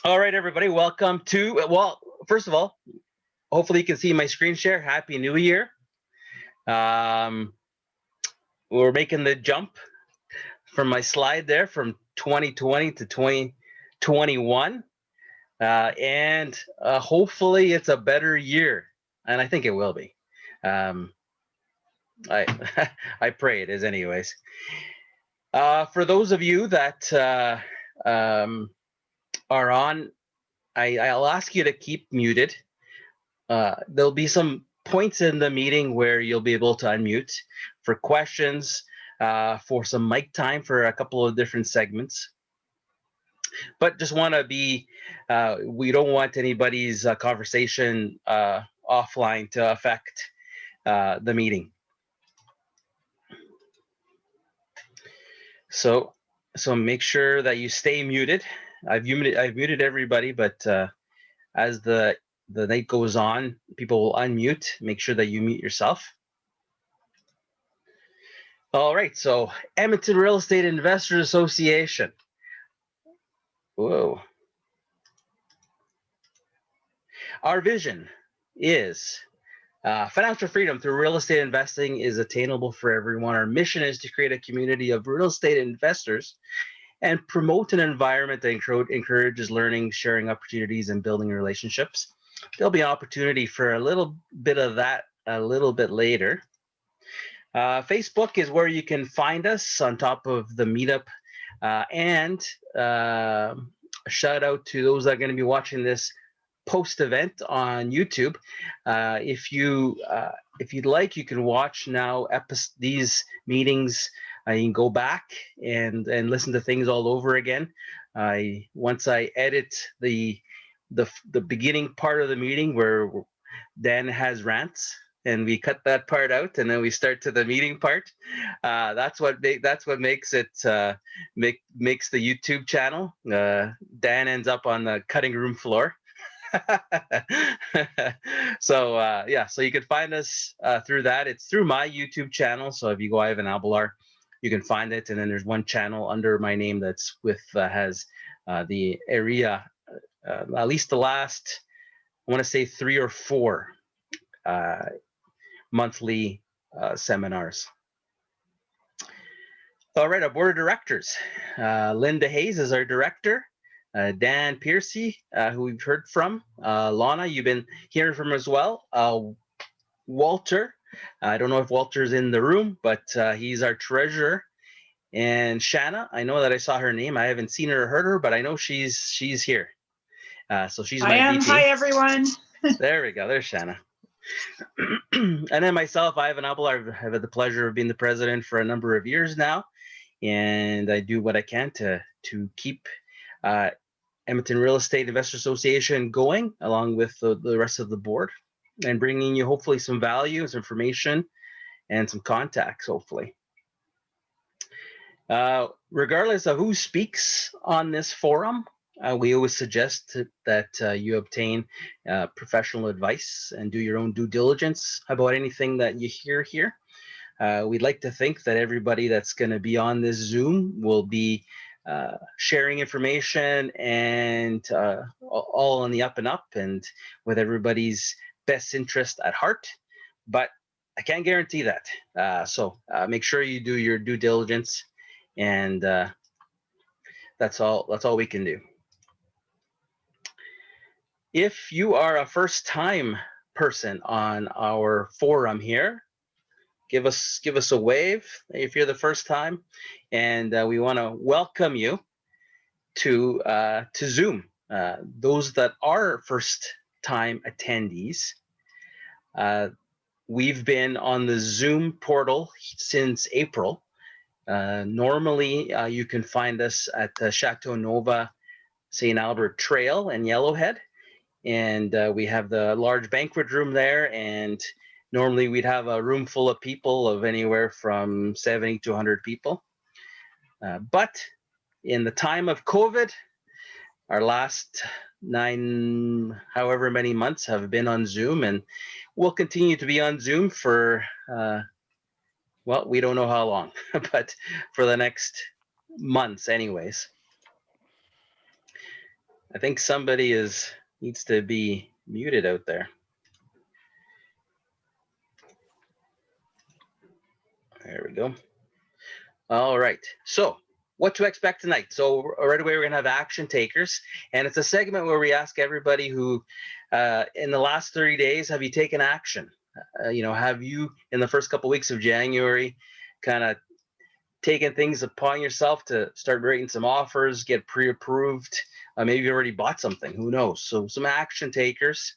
All right, everybody, welcome to, well, first of all, hopefully you can see my screen share. Happy New Year. Um, we're making the jump from my slide there from 2020 to 2021. And hopefully it's a better year. And I think it will be. Um, I, I pray it is anyways. For those of you that are on, I'll ask you to keep muted. There'll be some points in the meeting where you'll be able to unmute for questions, for some mic time for a couple of different segments. But just want to be, we don't want anybody's conversation offline to affect the meeting. So make sure that you stay muted. I've muted everybody, but as the night goes on, people will unmute. Make sure that you mute yourself. All right, so Edmonton Real Estate Investors Association. Whoa. Our vision is financial freedom through real estate investing is attainable for everyone. Our mission is to create a community of real estate investors and promote an environment that encourages learning, sharing opportunities, and building relationships. There'll be an opportunity for a little bit of that a little bit later. Facebook is where you can find us on top of the meetup. And a shout out to those that are going to be watching this post-event on YouTube. If you'd like, you can watch now these meetings. You can go back and listen to things all over again. Once I edit the beginning part of the meeting where Dan has rants, and we cut that part out, and then we start to the meeting part. That's what makes it makes the YouTube channel. Dan ends up on the cutting room floor. So yeah, so you can find us through that. It's through my YouTube channel. So if you go Ivan Abelar, you can find it. And then there's one channel under my name that's with has the area, at least the last, I want to say 3 or 4 monthly seminars. All right, our board of directors. Linda Hayes is our director. Dan Piercy, who we've heard from. Lana, you've been hearing from as well. Walter, I don't know if Walter's in the room, but he's our treasurer. And Shanna, I know that I saw her name. I haven't seen her or heard her, but I know she's here. So she's my VP. Hi, everyone. There we go. There's Shanna. And then myself, Ivan Abelar, I've had the pleasure of being the president for a number of years now. And I do what I can to keep Edmonton Real Estate Investor Association going, along with the rest of the board, and bringing you hopefully some value, some information, and some contacts, hopefully. Regardless of who speaks on this forum, we always suggest that you obtain professional advice and do your own due diligence about anything that you hear here. We'd like to think that everybody that's going to be on this Zoom will be sharing information and all on the up and up and with everybody's best interest at heart. But I can't guarantee that. So make sure you do your due diligence, and that's all we can do. If you are a first-time person on our forum here, give us a wave if you're the first time, and we want to welcome you to Zoom. Those that are first-time attendees, we've been on the Zoom portal since April. Normally, you can find us at the Chateau Nova St. Albert Trail in Yellowhead, and we have the large banquet room there, and normally we'd have a room full of people of anywhere from 70 to 100 people. But in the time of COVID, our last 9, however many months have been on Zoom, and we'll continue to be on Zoom for, well, we don't know how long, but for the next months anyways. I think somebody needs to be muted out there. There we go. All right. So what to expect tonight. So right away, we're going to have action takers. And it's a segment where we ask everybody who, in the last 30 days, have you taken action? Have you, in the first couple of weeks of January, kind of taken things upon yourself to start writing some offers, get pre-approved? Maybe you already bought something. Who knows? So some action takers.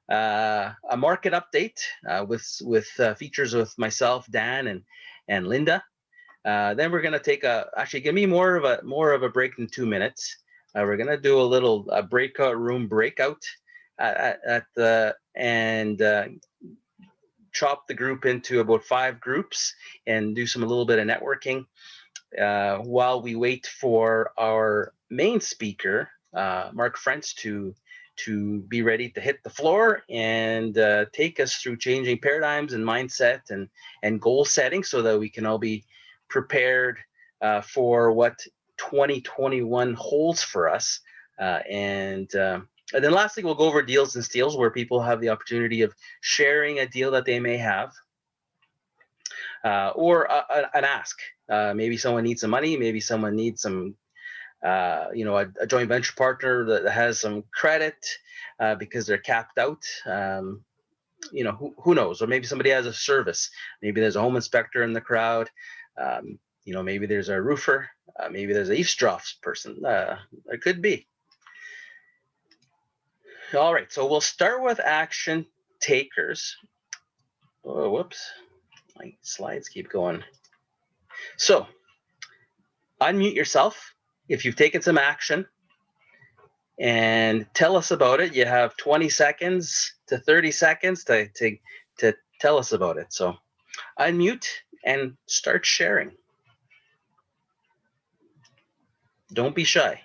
A market update with features with myself, Dan, and Linda. Then we're going to take actually give me more of a break in 2 minutes. We're going to do a little breakout room breakout and chop the group into about 5 groups and do a little bit of networking while we wait for our main speaker, Mark Frentz, to be ready to hit the floor and take us through changing paradigms and mindset and goal setting so that we can all be prepared for what 2021 holds for us. And then lastly, we'll go over deals and steals, where people have the opportunity of sharing a deal that they may have or an ask. Maybe someone needs some money. Maybe someone needs some a joint venture partner that has some credit because they're capped out. Who knows? Or maybe somebody has a service. Maybe there's a home inspector in the crowd. Maybe there's a roofer. Maybe there's an eavesdrop person. There could be. All right, so we'll start with action takers. Oh, whoops. My slides keep going. So unmute yourself if you've taken some action and tell us about it. You have 20 seconds to 30 seconds to tell us about it. So unmute and start sharing. Don't be shy.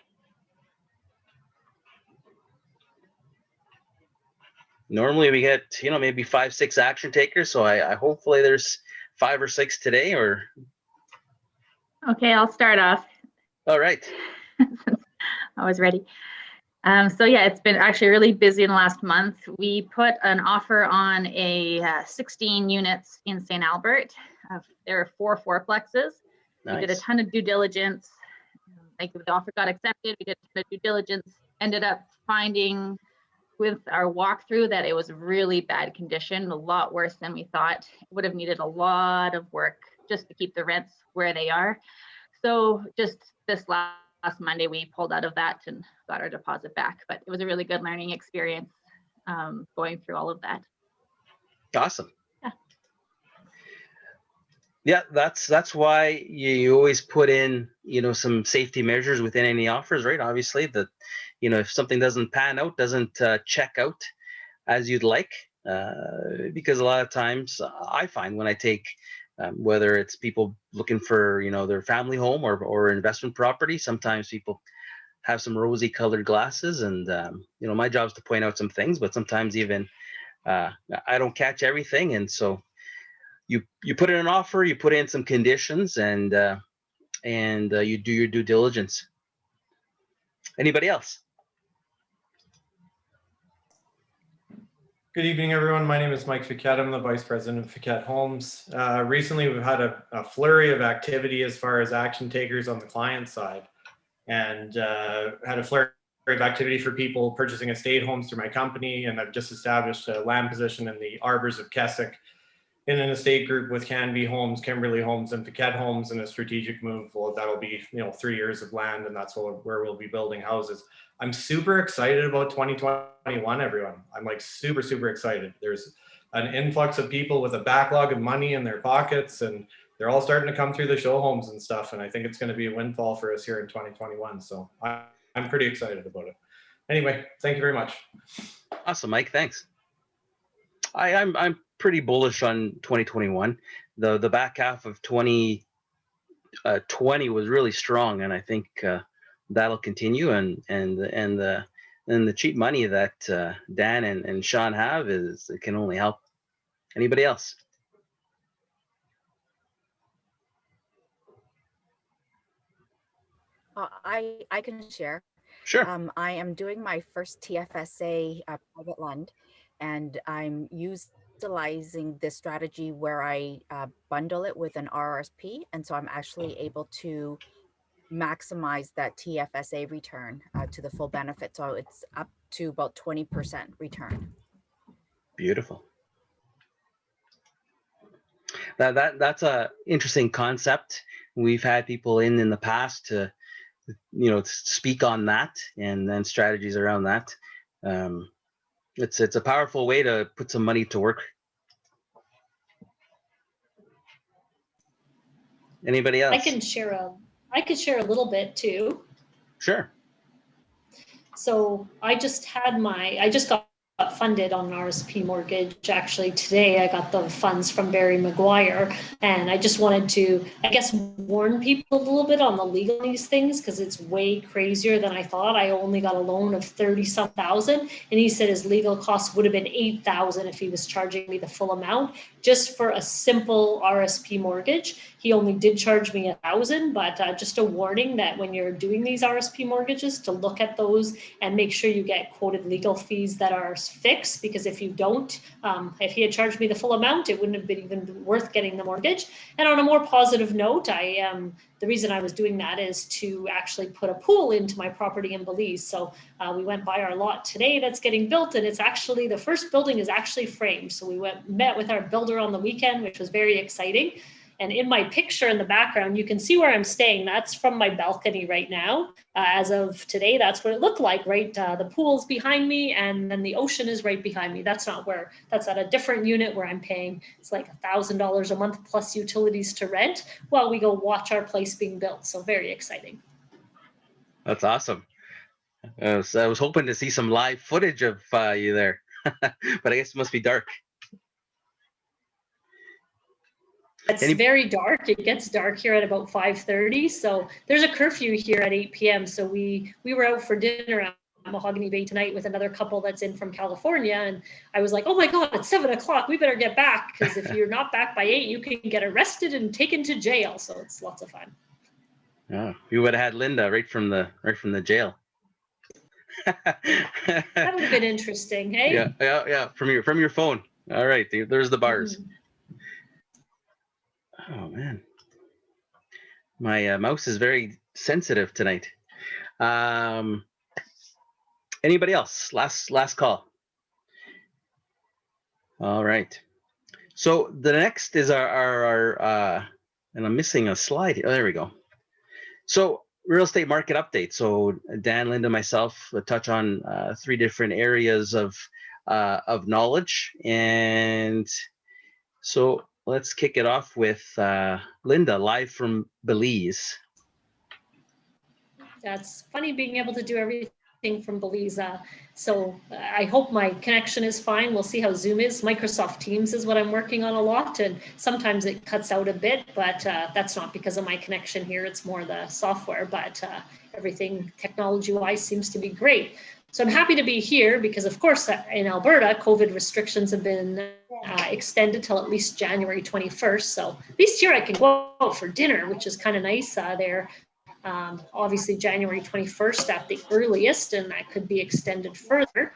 Normally we get, maybe 5, 6 action takers. So I hopefully there's 5 or 6 today. Or okay, I'll start off. All right. I was ready. So yeah, it's been actually really busy in the last month. We put an offer on a 16 units in St. Albert. There are 4 fourplexes. Nice. We did a ton of due diligence. Like the offer got accepted, we did a ton of due diligence, ended up finding with our walkthrough that it was really bad condition, a lot worse than we thought. It would have needed a lot of work just to keep the rents where they are. So just this last Monday, we pulled out of that and got our deposit back. But it was a really good learning experience going through all of that. Awesome. Yeah, that's why you always put in, some safety measures within any offers, right? Obviously, that, if something doesn't pan out, doesn't check out as you'd like, because a lot of times I find when I take, whether it's people looking for, their family home or investment property, sometimes people have some rosy colored glasses, and my job is to point out some things, but sometimes even I don't catch everything, and so. You put in an offer, you put in some conditions, and you do your due diligence. Anybody else? Good evening, everyone. My name is Mike Fiquette. I'm the Vice President of Fiquette Homes. Recently, we've had a flurry of activity as far as action takers on the client side, and had a flurry of activity for people purchasing estate homes through my company. And I've just established a land position in the Arbors of Keswick in an estate group with Canby Homes, Kimberly Homes, and Fiquette Homes in a strategic move. Well, that'll be 3 years of land, and that's where we'll be building houses. I'm super excited about 2021, everyone. I'm like super, super excited. There's an influx of people with a backlog of money in their pockets, and they're all starting to come through the show homes and stuff. And I think it's going to be a windfall for us here in 2021. So I'm pretty excited about it. Anyway, thank you very much. Awesome, Mike. Thanks. I'm pretty bullish on 2021. The back half of 2020 was really strong, and I think that'll continue. And the cheap money that Dan and Sean have it can only help. Anybody else? I can share. Sure. I am doing my first TFSA private lend, and I'm utilizing this strategy where I bundle it with an RRSP. And so I'm actually able to maximize that TFSA return to the full benefit. So it's up to about 20% return. Beautiful. That's a interesting concept. We've had people in the past to, speak on that and then strategies around that. It's a powerful way to put some money to work. Anybody else? I can share a little bit too. Sure. So I just got funded on an RSP mortgage. Actually, today I got the funds from Barry McGuire, and I just wanted to, I guess, warn people a little bit on the legal these things because it's way crazier than I thought. I only got a loan of 30-some thousand, and he said his legal costs would have been 8,000 if he was charging me the full amount just for a simple RSP mortgage. He only did charge me 1,000, but just a warning that when you're doing these RSP mortgages, to look at those and make sure you get quoted legal fees that are fixed, because if you don't, if he had charged me the full amount, it wouldn't have been even worth getting the mortgage. And on a more positive note, the reason I was doing that is to actually put a pool into my property in Belize. So we went by our lot today that's getting built, and it's actually, the first building is actually framed. So we met with our builder on the weekend, which was very exciting. And in my picture in the background, you can see where I'm staying. That's from my balcony right now. As of today, that's what it looked like, right? The pool's behind me, and then the ocean is right behind me. That's not where, that's at a different unit where I'm paying, it's like $1,000 a month plus utilities to rent while we go watch our place being built. So very exciting. That's awesome. So I was hoping to see some live footage of you there, but I guess it must be dark. It's very dark. It gets dark here at about 5:30. So there's a curfew here at 8 p.m. So we were out for dinner at Mahogany Bay tonight with another couple that's in from California. And I was like, oh my God, it's 7 o'clock. We better get back, because if you're not back by 8, you can get arrested and taken to jail. So it's lots of fun. Oh, you would have had Linda right from the jail. That would have been interesting, hey? Yeah. From your phone. All right, there's the bars. Mm-hmm. Oh man, my mouse is very sensitive tonight. Anybody else? Last call. All right. So the next is our and I'm missing a slide here. Oh, there we go. So real estate market update. So Dan, Linda, myself touch on 3 different areas of knowledge, and so let's kick it off with Linda, live from Belize. That's funny being able to do everything from Belize. So I hope my connection is fine. We'll see how Zoom is. Microsoft Teams is what I'm working on a lot, and sometimes it cuts out a bit, but that's not because of my connection here. It's more the software, but everything technology-wise seems to be great. So I'm happy to be here because, of course, in Alberta, COVID restrictions have been extended till at least January 21st. So at least here I can go out for dinner, which is kind of nice there. Obviously January 21st at the earliest, and that could be extended further.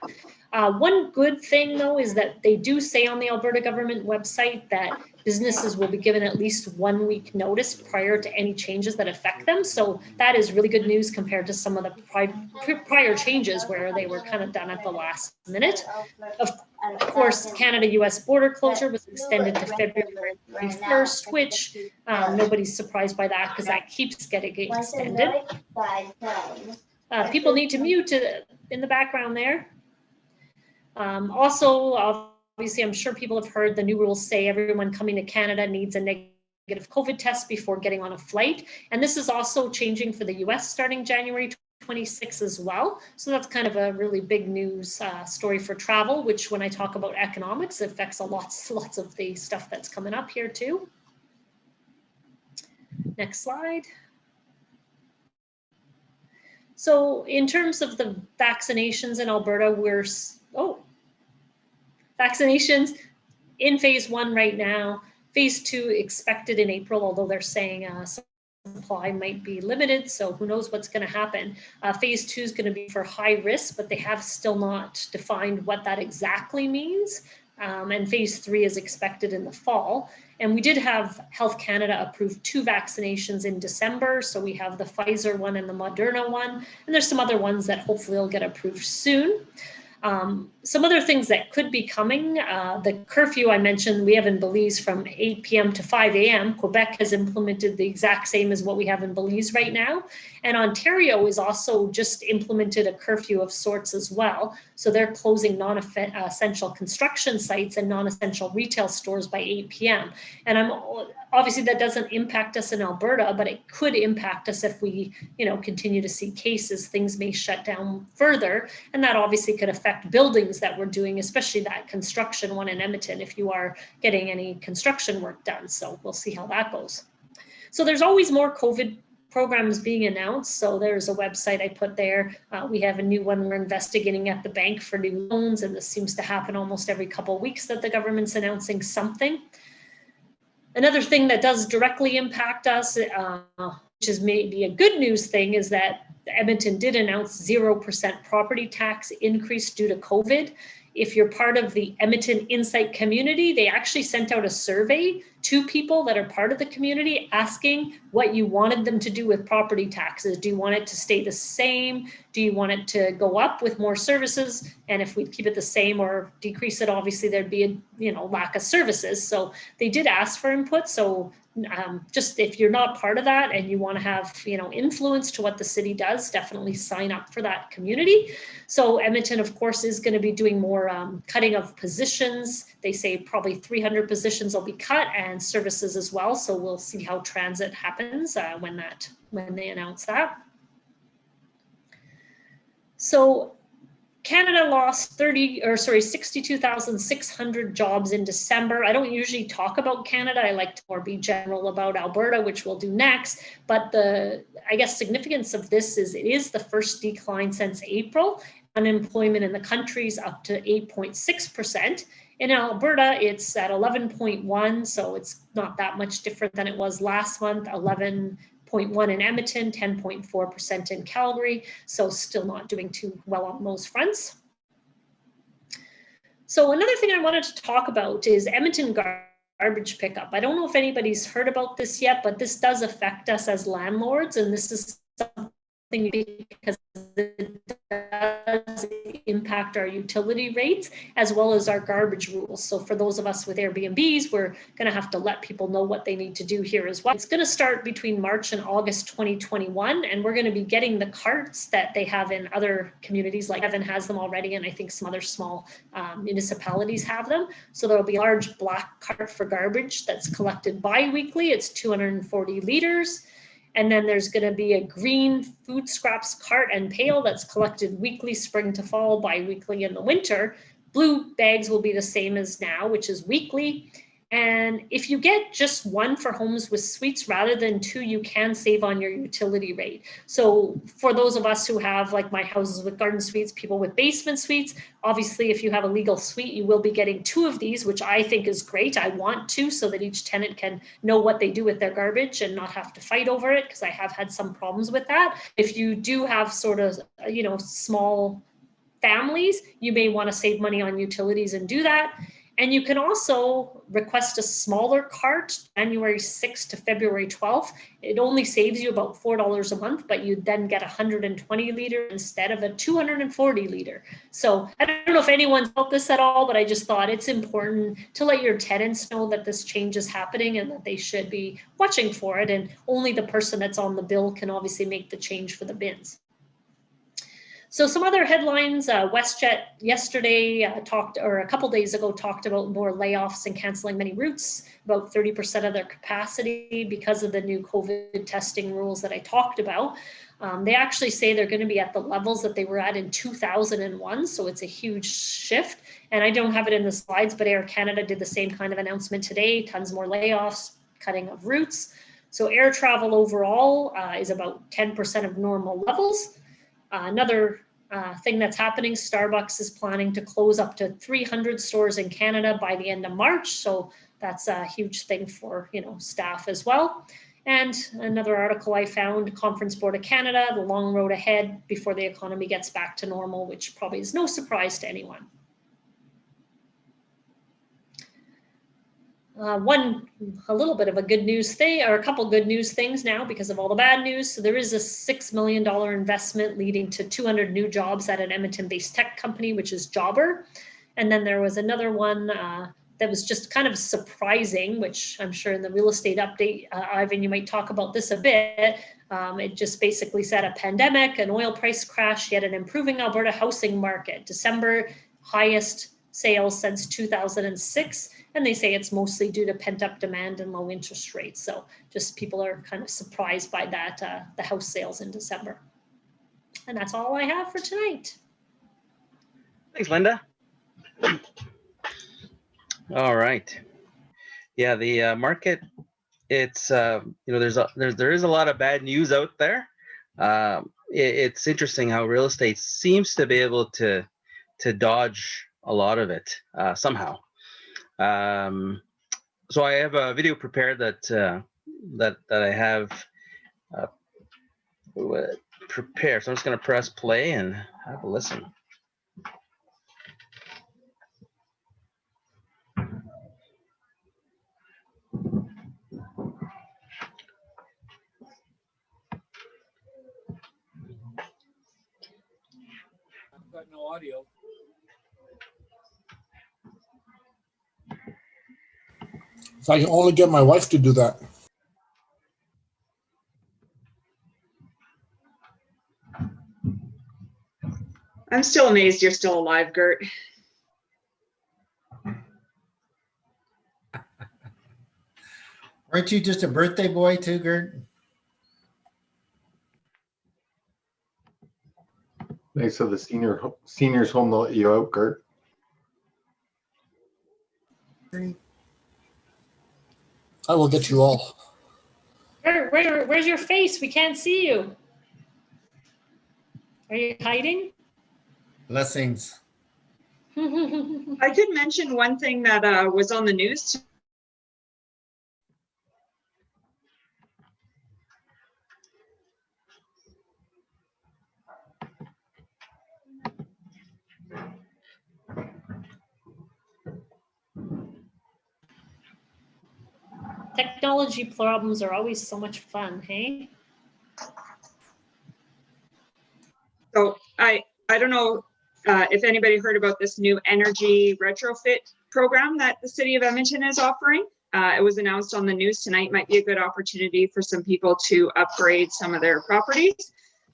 One good thing, though, is that they do say on the Alberta government website that businesses will be given at least 1 week notice prior to any changes that affect them. So that is really good news compared to some of the prior changes where they were kind of done at the last minute. Of course, Canada-US border closure was extended to February 21st, which nobody's surprised by that because that keeps getting extended. People need to mute in the background there. Also, obviously, I'm sure people have heard the new rules say everyone coming to Canada needs a negative COVID test before getting on a flight. And this is also changing for the US starting January 26 as well. So that's kind of a really big news story for travel, which when I talk about economics, it affects lots of the stuff that's coming up here too. Next slide. So in terms of the vaccinations in Alberta, vaccinations in phase 1 right now, phase 2 expected in April, although they're saying some supply might be limited, so who knows what's going to happen. Phase 2 is going to be for high risk, but they have still not defined what that exactly means. And phase 3 is expected in the fall. And we did have Health Canada approve 2 vaccinations in December. So we have the Pfizer one and the Moderna one. And there's some other ones that hopefully will get approved soon. Some other things that could be coming, the curfew I mentioned, we have in Belize from 8 p.m. to 5 a.m. Quebec has implemented the exact same as what we have in Belize right now. And Ontario is also just implemented a curfew of sorts as well. So they're closing non-essential construction sites and non-essential retail stores by 8 p.m. And obviously that doesn't impact us in Alberta, but it could impact us if we, continue to see cases. Things may shut down further, and that obviously could affect buildings that we're doing, especially that construction one in Edmonton, if you are getting any construction work done. So we'll see how that goes. So there's always more COVID programs being announced. So there's a website I put there. We have a new one we're investigating at the bank for new loans, and this seems to happen almost every couple of weeks that the government's announcing something. Another thing that does directly impact us, which is maybe a good news thing, is that Edmonton did announce 0% property tax increase due to COVID. If you're part of the Edmonton Insight community, they actually sent out a survey to people that are part of the community asking what you wanted them to do with property taxes. Do you want it to stay the same? Do you want it to go up with more services? And if we keep it the same or decrease it, obviously there'd be a lack of services. So they did ask for input. So just if you're not part of that and you want to have influence to what the city does, definitely sign up for that community. So Edmonton, of course, is going to be doing more cutting of positions. They say probably 300 positions will be cut, and services as well. So we'll see how transit happens when they announce that. So Canada lost 62,600 jobs in December. I don't usually talk about Canada. I like to more be general about Alberta, which we'll do next. But the, significance of this is it is the first decline since April. Unemployment in the country is up to 8.6%. In Alberta, it's at 11.1, so it's not that much different than it was last month. 11.1 in Edmonton, 10.4% in Calgary, so still not doing too well on those fronts. So another thing I wanted to talk about is Edmonton garbage pickup. I don't know if anybody's heard about this yet, but this does affect us as landlords, and this is something because it does impact our utility rates as well as our garbage rules. So for those of us with Airbnbs, we're going to have to let people know what they need to do here as well. It's going to start between March and August 2021, and we're going to be getting the carts that they have in other communities, like Evan has them already, and I think some other small municipalities have them. So there'll be a large black cart for garbage that's collected bi-weekly. It's 240 liters. And then there's going to be a green food scraps cart and pail that's collected weekly, spring to fall, bi-weekly in the winter. Blue bags will be the same as now, which is weekly. And if you get just one for homes with suites rather than 2, you can save on your utility rate. So for those of us who have, like my houses with garden suites, people with basement suites, obviously if you have a legal suite, you will be getting 2 of these, which I think is great. I want 2 so that each tenant can know what they do with their garbage and not have to fight over it, because I have had some problems with that. If you do have sort of, small families, you may want to save money on utilities and do that. And you can also request a smaller cart, January 6th to February 12th. It only saves you about $4 a month, but you then get 120 liter instead of a 240 liter. So I don't know if anyone's felt this at all, but I just thought it's important to let your tenants know that this change is happening and that they should be watching for it. And only the person that's on the bill can obviously make the change for the bins. So some other headlines, WestJet yesterday a couple days ago talked about more layoffs and canceling many routes, about 30% of their capacity because of the new COVID testing rules that I talked about. They actually say they're going to be at the levels that they were at in 2001, so it's a huge shift. And I don't have it in the slides, but Air Canada did the same kind of announcement today, tons more layoffs, cutting of routes. So air travel overall is about 10% of normal levels. Another thing that's happening, Starbucks is planning to close up to 300 stores in Canada by the end of March. So that's a huge thing for staff as well. And another article I found, Conference Board of Canada, the long road ahead before the economy gets back to normal, which probably is no surprise to anyone. A little bit of a good news thing, or a couple good news things now because of all the bad news. So there is a $6 million investment leading to 200 new jobs at an Edmonton-based tech company, which is Jobber. And then there was another one that was just kind of surprising, which I'm sure in the real estate update, Ivan, you might talk about this a bit. It just basically said a pandemic, an oil price crash, yet an improving Alberta housing market. December highest sales since 2006. And they say it's mostly due to pent-up demand and low interest rates. So just people are kind of surprised by that, the house sales in December. And that's all I have for tonight. Thanks, Linda. All right. Yeah, the market, it's, there is a lot of bad news out there. It's interesting how real estate seems to be able to dodge a lot of it somehow. So I have a video prepared that I have prepared. So I'm just going to press play and have a listen. I've got no audio. If I can only get my wife to do that. I'm still amazed you're still alive, Gert. Aren't you just a birthday boy too, Gert? Nice of the seniors home to let you out, Gert. I will get you all. Where's your face? We can't see you. Are you hiding? Blessings. I could mention one thing that was on the news. Technology problems are always so much fun, hey? So I don't know if anybody heard about this new energy retrofit program that the city of Edmonton is offering. It was announced on the news tonight. Might be a good opportunity for some people to upgrade some of their properties.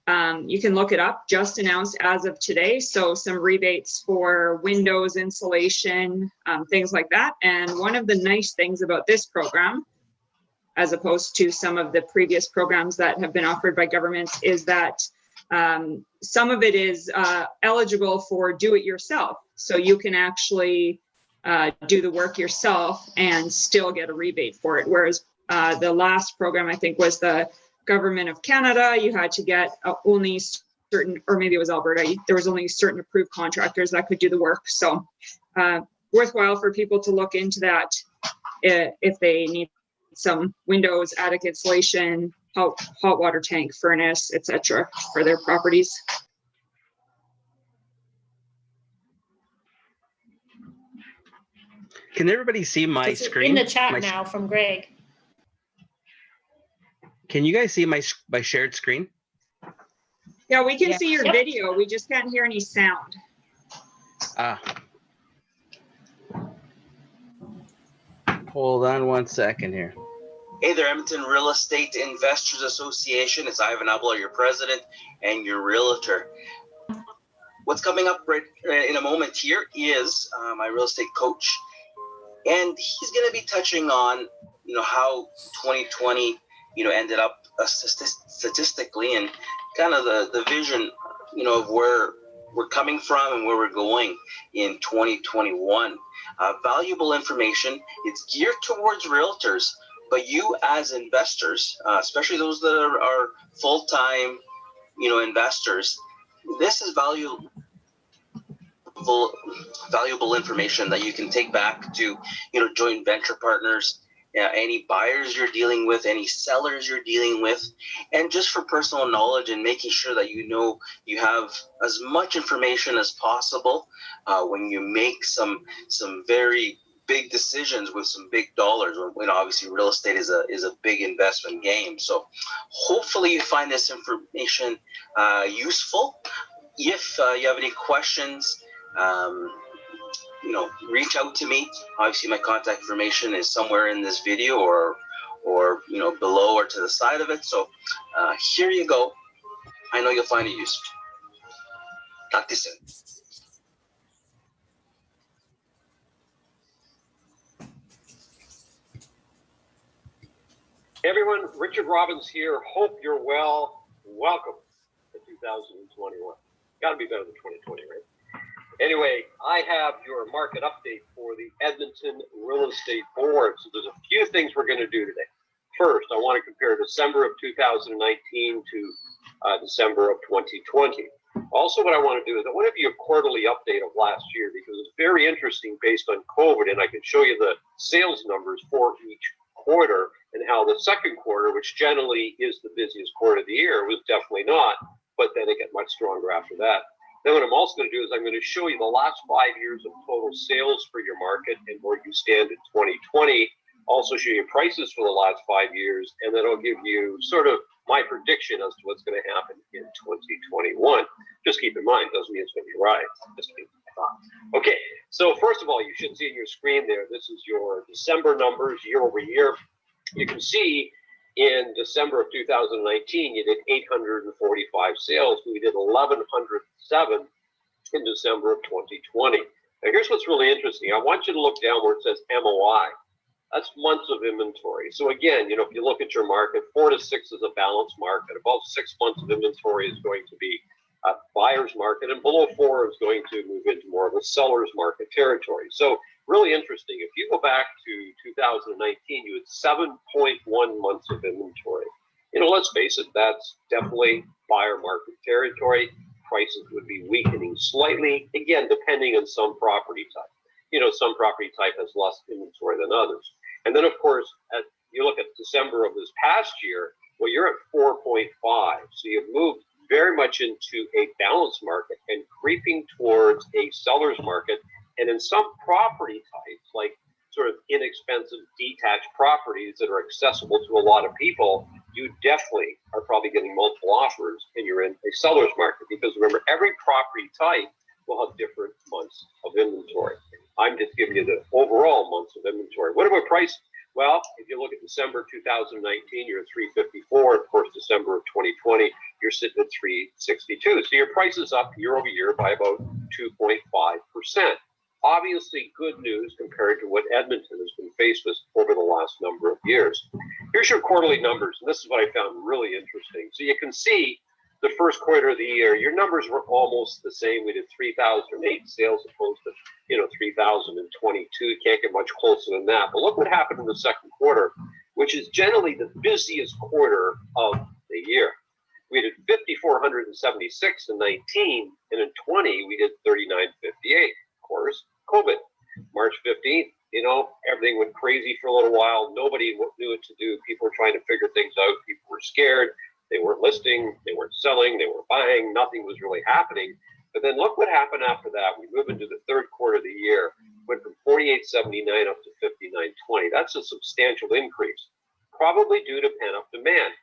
You can look it up, just announced as of today. So some rebates for windows, insulation, things like that. And one of the nice things about this program, as opposed to some of the previous programs that have been offered by governments, is that some of it is eligible for do-it-yourself. So you can actually do the work yourself and still get a rebate for it. Whereas the last program, I think, was the Government of Canada. You had to get only certain, or maybe it was Alberta, there was only certain approved contractors that could do the work. So worthwhile for people to look into that if they need some windows, attic insulation, hot water tank, furnace, etc. for their properties. Can everybody see my screen? In the chat now from Greg. Can you guys see my shared screen? Yeah, we can Yeah. see your Yep. video. We just can't hear any sound. Hold on one second here. Hey there, Edmonton Real Estate Investors Association. It's Ivan Abelar, your president and your realtor. What's coming up right in a moment here is my real estate coach, and he's going to be touching on, how 2020, ended up statistically, and kind of the vision, of where we're coming from and where we're going in 2021. Valuable information. It's geared towards realtors, but you as investors, especially those that are full-time, investors, this is valuable information that you can take back to, joint venture partners any buyers you're dealing with, any sellers you're dealing with, and just for personal knowledge and making sure that you have as much information as possible when you make some very big decisions with some big dollars. When obviously real estate is a big investment game. So hopefully you find this information useful. If you have any questions, reach out to me. Obviously my contact information is somewhere in this video or below or to the side of it. So here you go. I know you'll find it useful. Talk to you soon. Hey everyone, Richard Robbins here. Hope you're well. Welcome to 2021. Got to be better than 2020, right? Anyway, I have your market update for the Edmonton Real Estate Board. So there's a few things we're going to do today. First, I want to compare December of 2019 to December of 2020. Also, what I want to do is I want to give you a quarterly update of last year because it's very interesting based on COVID, and I can show you the sales numbers for each quarter and how the second quarter, which generally is the busiest quarter of the year, was definitely not, but then it got much stronger after that. Then what I'm also going to do is I'm going to show you the last 5 years of total sales for your market and where you stand in 2020. Also show you prices for the last 5 years, and then I'll give you sort of my prediction as to what's going to happen in 2021. Just keep in mind, doesn't mean it's going to be right. Just keep in mind. Okay, so first of all, you should see in your screen there, this is your December numbers year over year. You can see in December of 2019, you did 845 sales. We did 1,107 in December of 2020. Now, here's what's really interesting. I want you to look down where it says MOI. That's months of inventory. So again, if you look at your market, 4 to 6 is a balanced market. Above 6 months of inventory is going to be a buyer's market, and below 4 is going to move into more of a seller's market territory. So really interesting. If you go back to 2019, you had 7.1 months of inventory. Let's face it, that's definitely buyer market territory. Prices would be weakening slightly, again, depending on some property type. Some property type has less inventory than others. And then, of course, you look at December of this past year, well, you're at 4.5. So you've moved very much into a balanced market and creeping towards a seller's market. And in some property types, like sort of inexpensive detached properties that are accessible to a lot of people, you definitely are probably getting multiple offers and you're in a seller's market. Because remember, every property type will have different months of inventory. I'm just giving you the overall months of inventory. What about price? Well, if you look at December 2019, you're at 354. Of course, December of 2020, you're sitting at 362. So your price is up year over year by about 2.5%. Obviously good news compared to what Edmonton has been faced with over the last number of years. Here's your quarterly numbers, and this is what I found really interesting. So you can see the first quarter of the year, your numbers were almost the same. We did 3,008 sales opposed to 3,022. You can't get much closer than that. But look what happened in the second quarter, which is generally the busiest quarter of the year. We did 5,476 in 19, and in 20 we did 3,958. Of course, COVID, March 15th. Everything went crazy for a little while. Nobody knew what to do. People were trying to figure things out. People were scared. They weren't listing, they weren't selling, they weren't buying, nothing was really happening. But then look what happened after that. We moved into the third quarter of the year, went from 48.79 up to 59.20. That's a substantial increase, probably due to pent-up demand.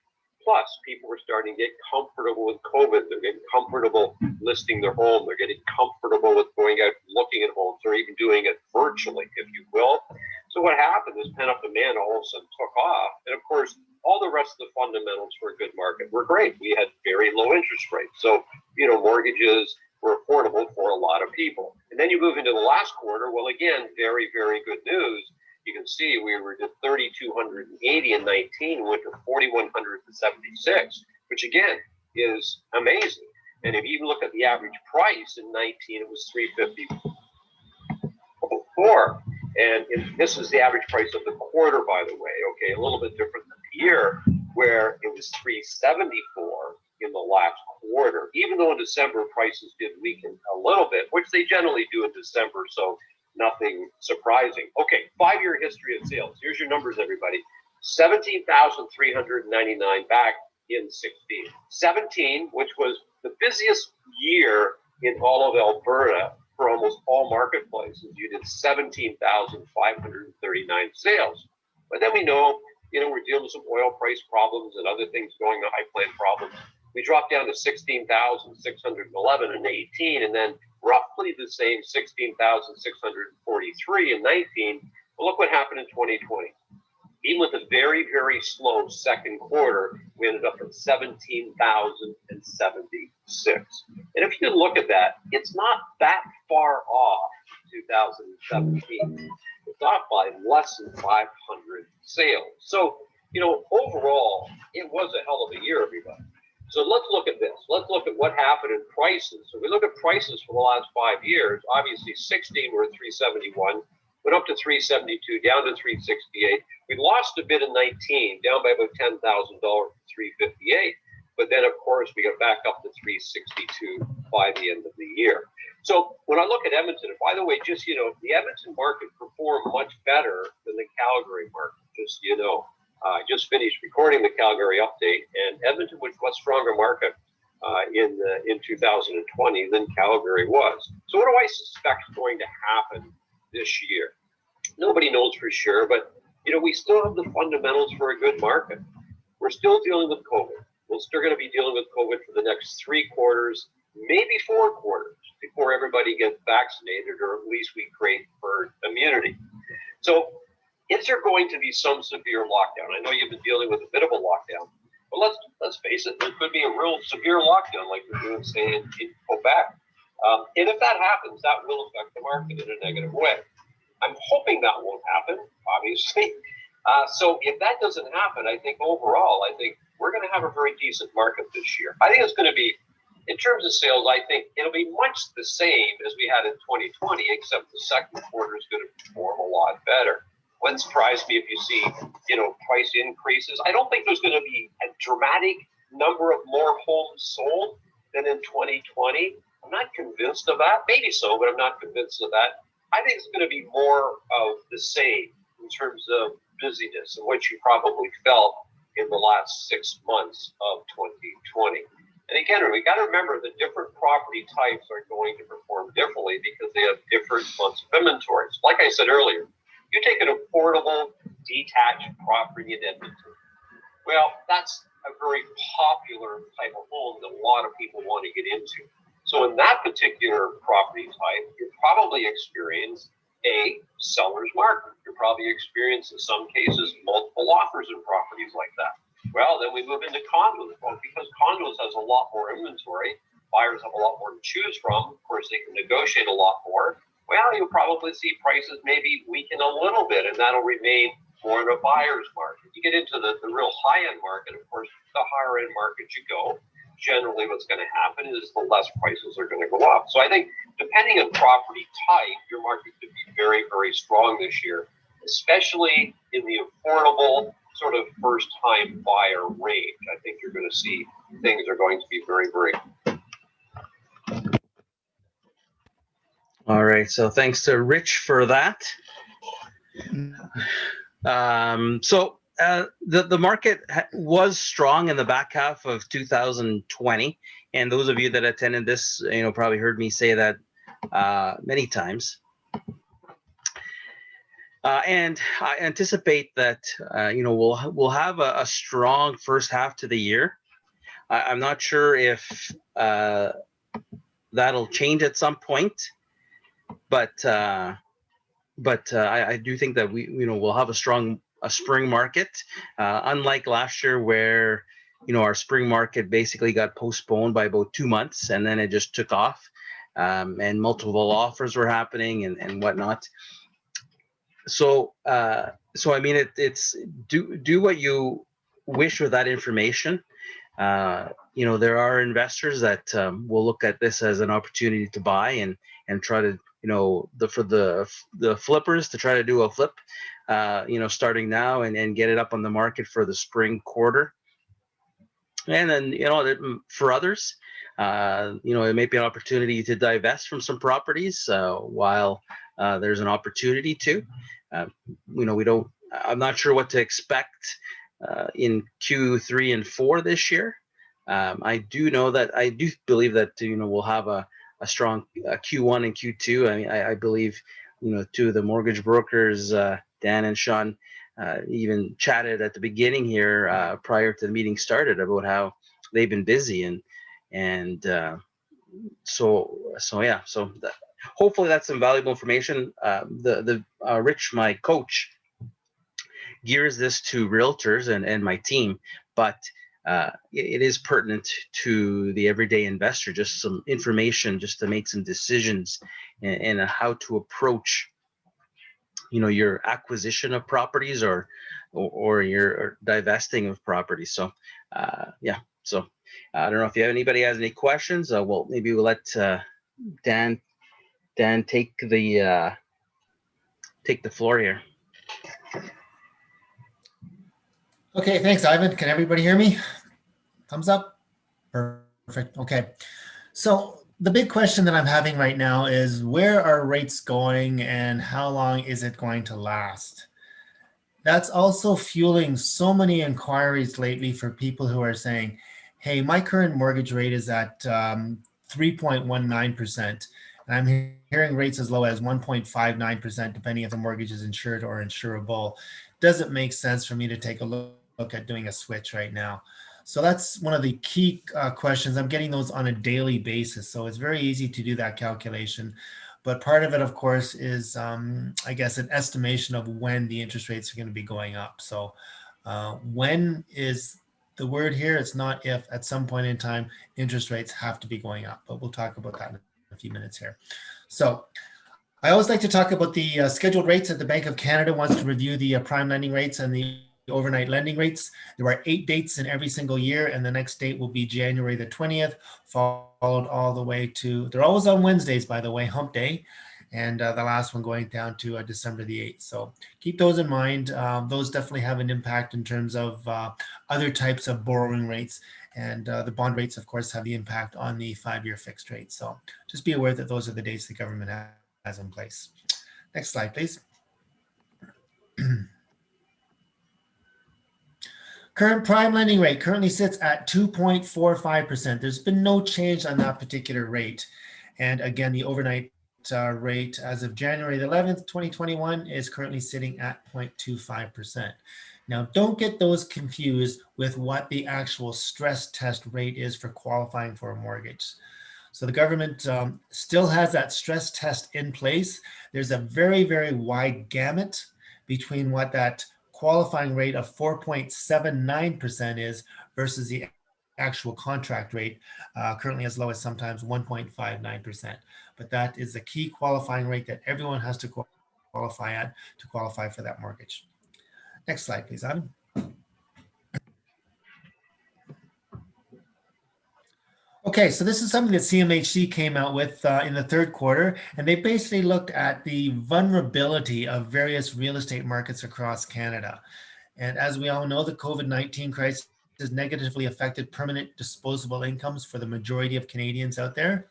Plus, people were starting to get comfortable with COVID. They're getting comfortable listing their home. They're getting comfortable with going out looking at homes, or even doing it virtually, if you will. So what happened is pent-up demand all of a sudden took off. And of course, all the rest of the fundamentals for a good market were great. We had very low interest rates. So, mortgages were affordable for a lot of people. And then you move into the last quarter. Well, again, very, very good news. You can see we were at 3,280 in 19, went to 4,176, which again is amazing. And if you even look at the average price in 19, it was 354. And this is the average price of the quarter, by the way. Okay, a little bit different than the year, where it was 374 in the last quarter. Even though in December prices did weaken a little bit, which they generally do in December. So nothing surprising. Okay, 5-year history of sales. Here's your numbers, everybody. 17,399 back in 16. 17, which was the busiest year in all of Alberta for almost all marketplaces. You did 17,539 sales. But then we know, we're dealing with some oil price problems and other things going on, high plant problems. We dropped down to 16,611 in 18, and then roughly the same 16,643 in 19. Well, look what happened in 2020. Even with a very, very slow second quarter, we ended up at 17,076. And if you look at that, it's not that far off 2017. It's off by less than 500 sales. So, overall, it was a hell of a year, everybody. So let's look at this. Let's look at what happened in prices. So we look at prices for the last 5 years. Obviously, 16 were at 371, went up to 372, down to 368. We lost a bit in 19, down by about $10,000 to 358. But then, of course, we got back up to 362 by the end of the year. So when I look at Edmonton, and by the way, just, the Edmonton market performed much better than the Calgary market, just so you know. I just finished recording the Calgary update, and Edmonton was a stronger market in 2020 than Calgary was. So what do I suspect is going to happen this year? Nobody knows for sure, but we still have the fundamentals for a good market. We're still dealing with COVID. We're still going to be dealing with COVID for the next 3 quarters, maybe 4 quarters before everybody gets vaccinated, or at least we create herd immunity. So is there going to be some severe lockdown? I know you've been dealing with a bit of a lockdown, but let's face it, there could be a real severe lockdown like we're doing, say, in Quebec. And if that happens, that will affect the market in a negative way. I'm hoping that won't happen, obviously. So if that doesn't happen, I think overall, we're going to have a very decent market this year. I think it's going to be, in terms of sales, I think it'll be much the same as we had in 2020, except the second quarter is going to perform a lot better. Wouldn't surprise me if you see, price increases. I don't think there's going to be a dramatic number of more homes sold than in 2020. I'm not convinced of that. Maybe so, but I'm not convinced of that. I think it's going to be more of the same in terms of busyness and what you probably felt in the last 6 months of 2020. And again, we got to remember that different property types are going to perform differently because they have different months of inventories. Like I said earlier, you take an affordable detached property in Edmonton. Well, that's a very popular type of home that a lot of people want to get into. So in that particular property type, you probably experience a seller's market. You're probably experience, in some cases, multiple offers in properties like that. Well, then we move into condos. Well, because condos has a lot more inventory, buyers have a lot more to choose from. Of course, they can negotiate a lot more. Well, you'll probably see prices maybe weaken a little bit, and that'll remain more in a buyer's market. You get into the real high-end market, of course, the higher-end market you go, generally what's going to happen is the less prices are going to go up. So I think depending on property type, your market could be very, very strong this year, especially in the affordable sort of first-time buyer range. I think you're going to see things are going to be very, very. All right. So thanks to Rich for that. The market was strong in the back half of 2020, and those of you that attended this, probably heard me say that many times. And I anticipate that we'll have a strong first half to the year. I'm not sure if that'll change at some point, but I do think that we'll have a spring market, unlike last year where our spring market basically got postponed by about 2 months, and then it just took off, and multiple offers were happening and whatnot. So I mean, it's do what you wish with that information. There are investors that will look at this as an opportunity to buy and try to, for the flippers to try to do a flip, starting now and get it up on the market for the spring quarter. And then, for others, it may be an opportunity to divest from some properties while there's an opportunity to. I'm not sure what to expect in Q3 and 4 this year. I do believe that we'll have a strong Q1 and Q2. I mean, I believe two of the mortgage brokers, Dan and Sean, even chatted at the beginning here prior to the meeting started about how they've been busy hopefully that's some valuable information. Rich, my coach, gears this to realtors and my team, but it is pertinent to the everyday investor, just some information just to make some decisions and how to approach your acquisition of properties or your divesting of properties. So so I don't know if anybody has any questions. Maybe we'll let Dan take the floor here. Okay, thanks, Ivan. Can everybody hear me? Thumbs up. Perfect. Okay. So the big question that I'm having right now is, where are rates going and how long is it going to last? That's also fueling so many inquiries lately for people who are saying, hey, my current mortgage rate is at 3.19%. And I'm hearing rates as low as 1.59%, depending if the mortgage is insured or insurable. Does it make sense for me to take a look at doing a switch right now? So that's one of the key questions. I'm getting those on a daily basis. So it's very easy to do that calculation. But part of it, of course, is, I guess, an estimation of when the interest rates are going to be going up. So when is the word here? It's not if. At some point in time, interest rates have to be going up. But we'll talk about that in a few minutes here. So I always like to talk about the scheduled rates that the Bank of Canada wants to review the prime lending rates and the overnight lending rates. There are 8 dates in every single year, and the next date will be January the 20th, followed all the way to, they're always on Wednesdays, by the way, hump day, and the last one going down to December the 8th. So keep those in mind. Those definitely have an impact in terms of other types of borrowing rates, and the bond rates, of course, have the impact on the 5-year fixed rate. So just be aware that those are the dates the government has in place. Next slide, please. Current prime lending rate currently sits at 2.45%. There's been no change on that particular rate. And again, the overnight rate as of January 11th, 2021 is currently sitting at 0.25%. Now, don't get those confused with what the actual stress test rate is for qualifying for a mortgage. So the government still has that stress test in place. There's a very, very wide gamut between what that qualifying rate of 4.79% is versus the actual contract rate, currently as low as sometimes 1.59%. But that is the key qualifying rate that everyone has to qualify at to qualify for that mortgage. Next slide, please, Adam. Okay, so this is something that CMHC came out with in the third quarter, and they basically looked at the vulnerability of various real estate markets across Canada. And as we all know, the COVID-19 crisis has negatively affected permanent disposable incomes for the majority of Canadians out there.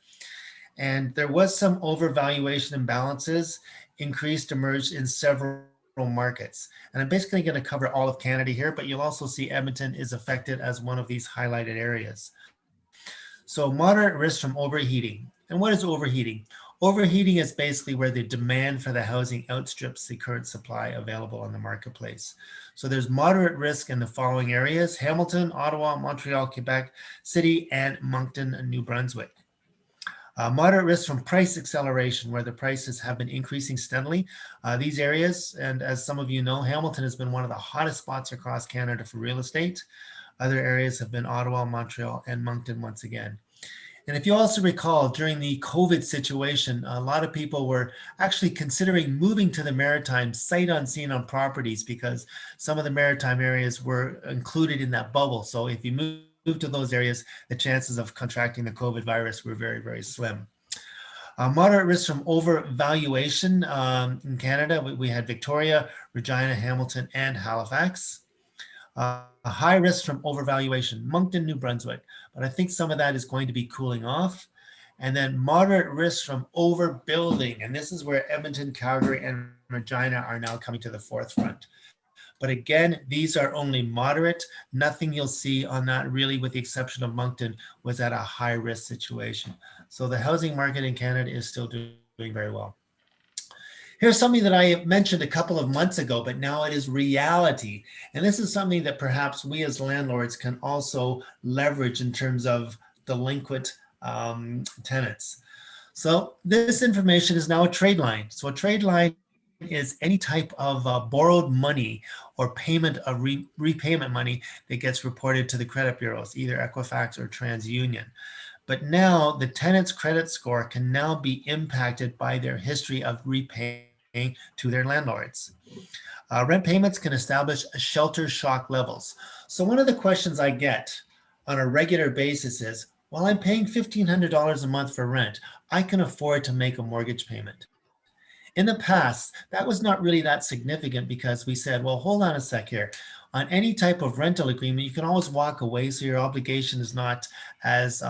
And there was some overvaluation imbalances emerged in several markets. And I'm basically going to cover all of Canada here, but you'll also see Edmonton is affected as one of these highlighted areas. So moderate risk from overheating. And what is overheating? Overheating is basically where the demand for the housing outstrips the current supply available on the marketplace. So there's moderate risk in the following areas: Hamilton, Ottawa, Montreal, Quebec City, and Moncton, New Brunswick. Moderate risk from price acceleration, where the prices have been increasing steadily. These areas, and as some of you know, Hamilton has been one of the hottest spots across Canada for real estate. Other areas have been Ottawa, Montreal, and Moncton once again. And if you also recall, during the COVID situation, a lot of people were actually considering moving to the Maritimes sight unseen on properties because some of the Maritime areas were included in that bubble. So if you move to those areas, the chances of contracting the COVID virus were very, very slim. Moderate risk from overvaluation in Canada. We had Victoria, Regina, Hamilton, and Halifax. A high risk from overvaluation, Moncton, New Brunswick, but I think some of that is going to be cooling off. and then moderate risk from overbuilding. And this is where Edmonton, Calgary, and Regina are now coming to the forefront. But again, these are only moderate. Nothing you'll see on that really, with the exception of Moncton, was at a high risk situation. So the housing market in Canada is still doing very well. Here's something that I mentioned a couple of months ago, but now it is reality. And this is something that perhaps we as landlords can also leverage in terms of delinquent tenants. So this information is now a trade line. So a trade line is any type of borrowed money or payment of repayment money that gets reported to the credit bureaus, either Equifax or TransUnion. But now the tenant's credit score can now be impacted by their history of repaying to their landlords. Rent payments can establish shelter shock levels. So one of the questions I get on a regular basis is, well, I'm paying $1,500 a month for rent. I can afford to make a mortgage payment. In the past, that was not really that significant because we said, well, hold on a sec here. On any type of rental agreement, you can always walk away, so your obligation is not as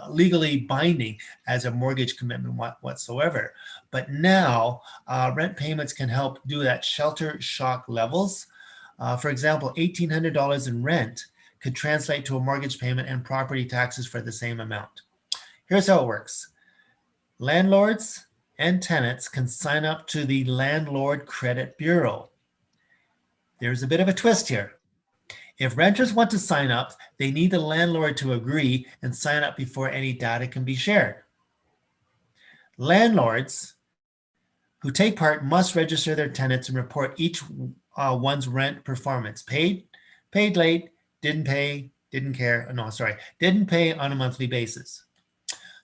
legally binding as a mortgage commitment whatsoever. But now, rent payments can help do that shelter shock levels. For example, $1,800 in rent could translate to a mortgage payment and property taxes for the same amount. Here's how it works. Landlords and tenants can sign up to the Landlord Credit Bureau. There's a bit of a twist here. If renters want to sign up, they need the landlord to agree and sign up before any data can be shared. Landlords who take part must register their tenants and report each one's rent performance. Paid late, didn't pay, didn't pay on a monthly basis.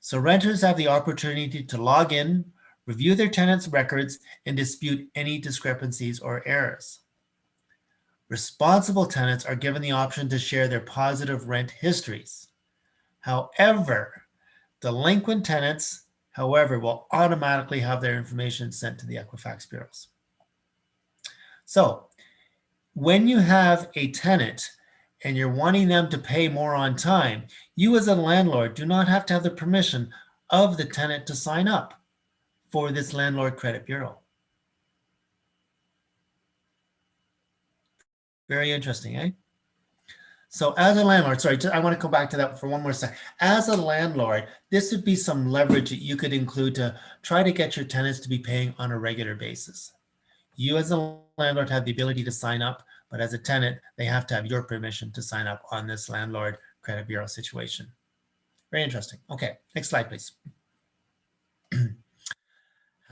So renters have the opportunity to log in, review their tenants' records, and dispute any discrepancies or errors. Responsible tenants are given the option to share their positive rent histories. However, delinquent tenants, will automatically have their information sent to the Equifax bureaus. So when you have a tenant and you're wanting them to pay more on time, you as a landlord do not have to have the permission of the tenant to sign up for this Landlord Credit Bureau. Very interesting, eh? So as a landlord, I want to come back to that for one more second. As a landlord, this would be some leverage that you could include to try to get your tenants to be paying on a regular basis. You as a landlord have the ability to sign up, but as a tenant, they have to have your permission to sign up on this Landlord Credit Bureau situation. Very interesting. Okay, next slide, please.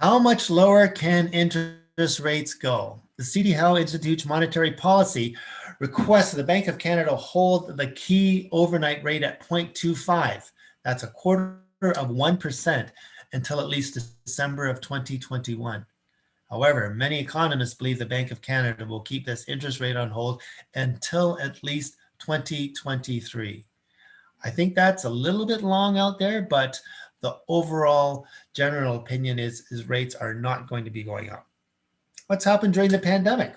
How much lower can interest rates go? The CD Howe Institute's monetary policy requests the Bank of Canada hold the key overnight rate at 0.25. That's 0.25% until at least December of 2021. However, many economists believe the Bank of Canada will keep this interest rate on hold until at least 2023. I think that's a little bit long out there, but the overall general opinion is rates are not going to be going up. What's happened during the pandemic?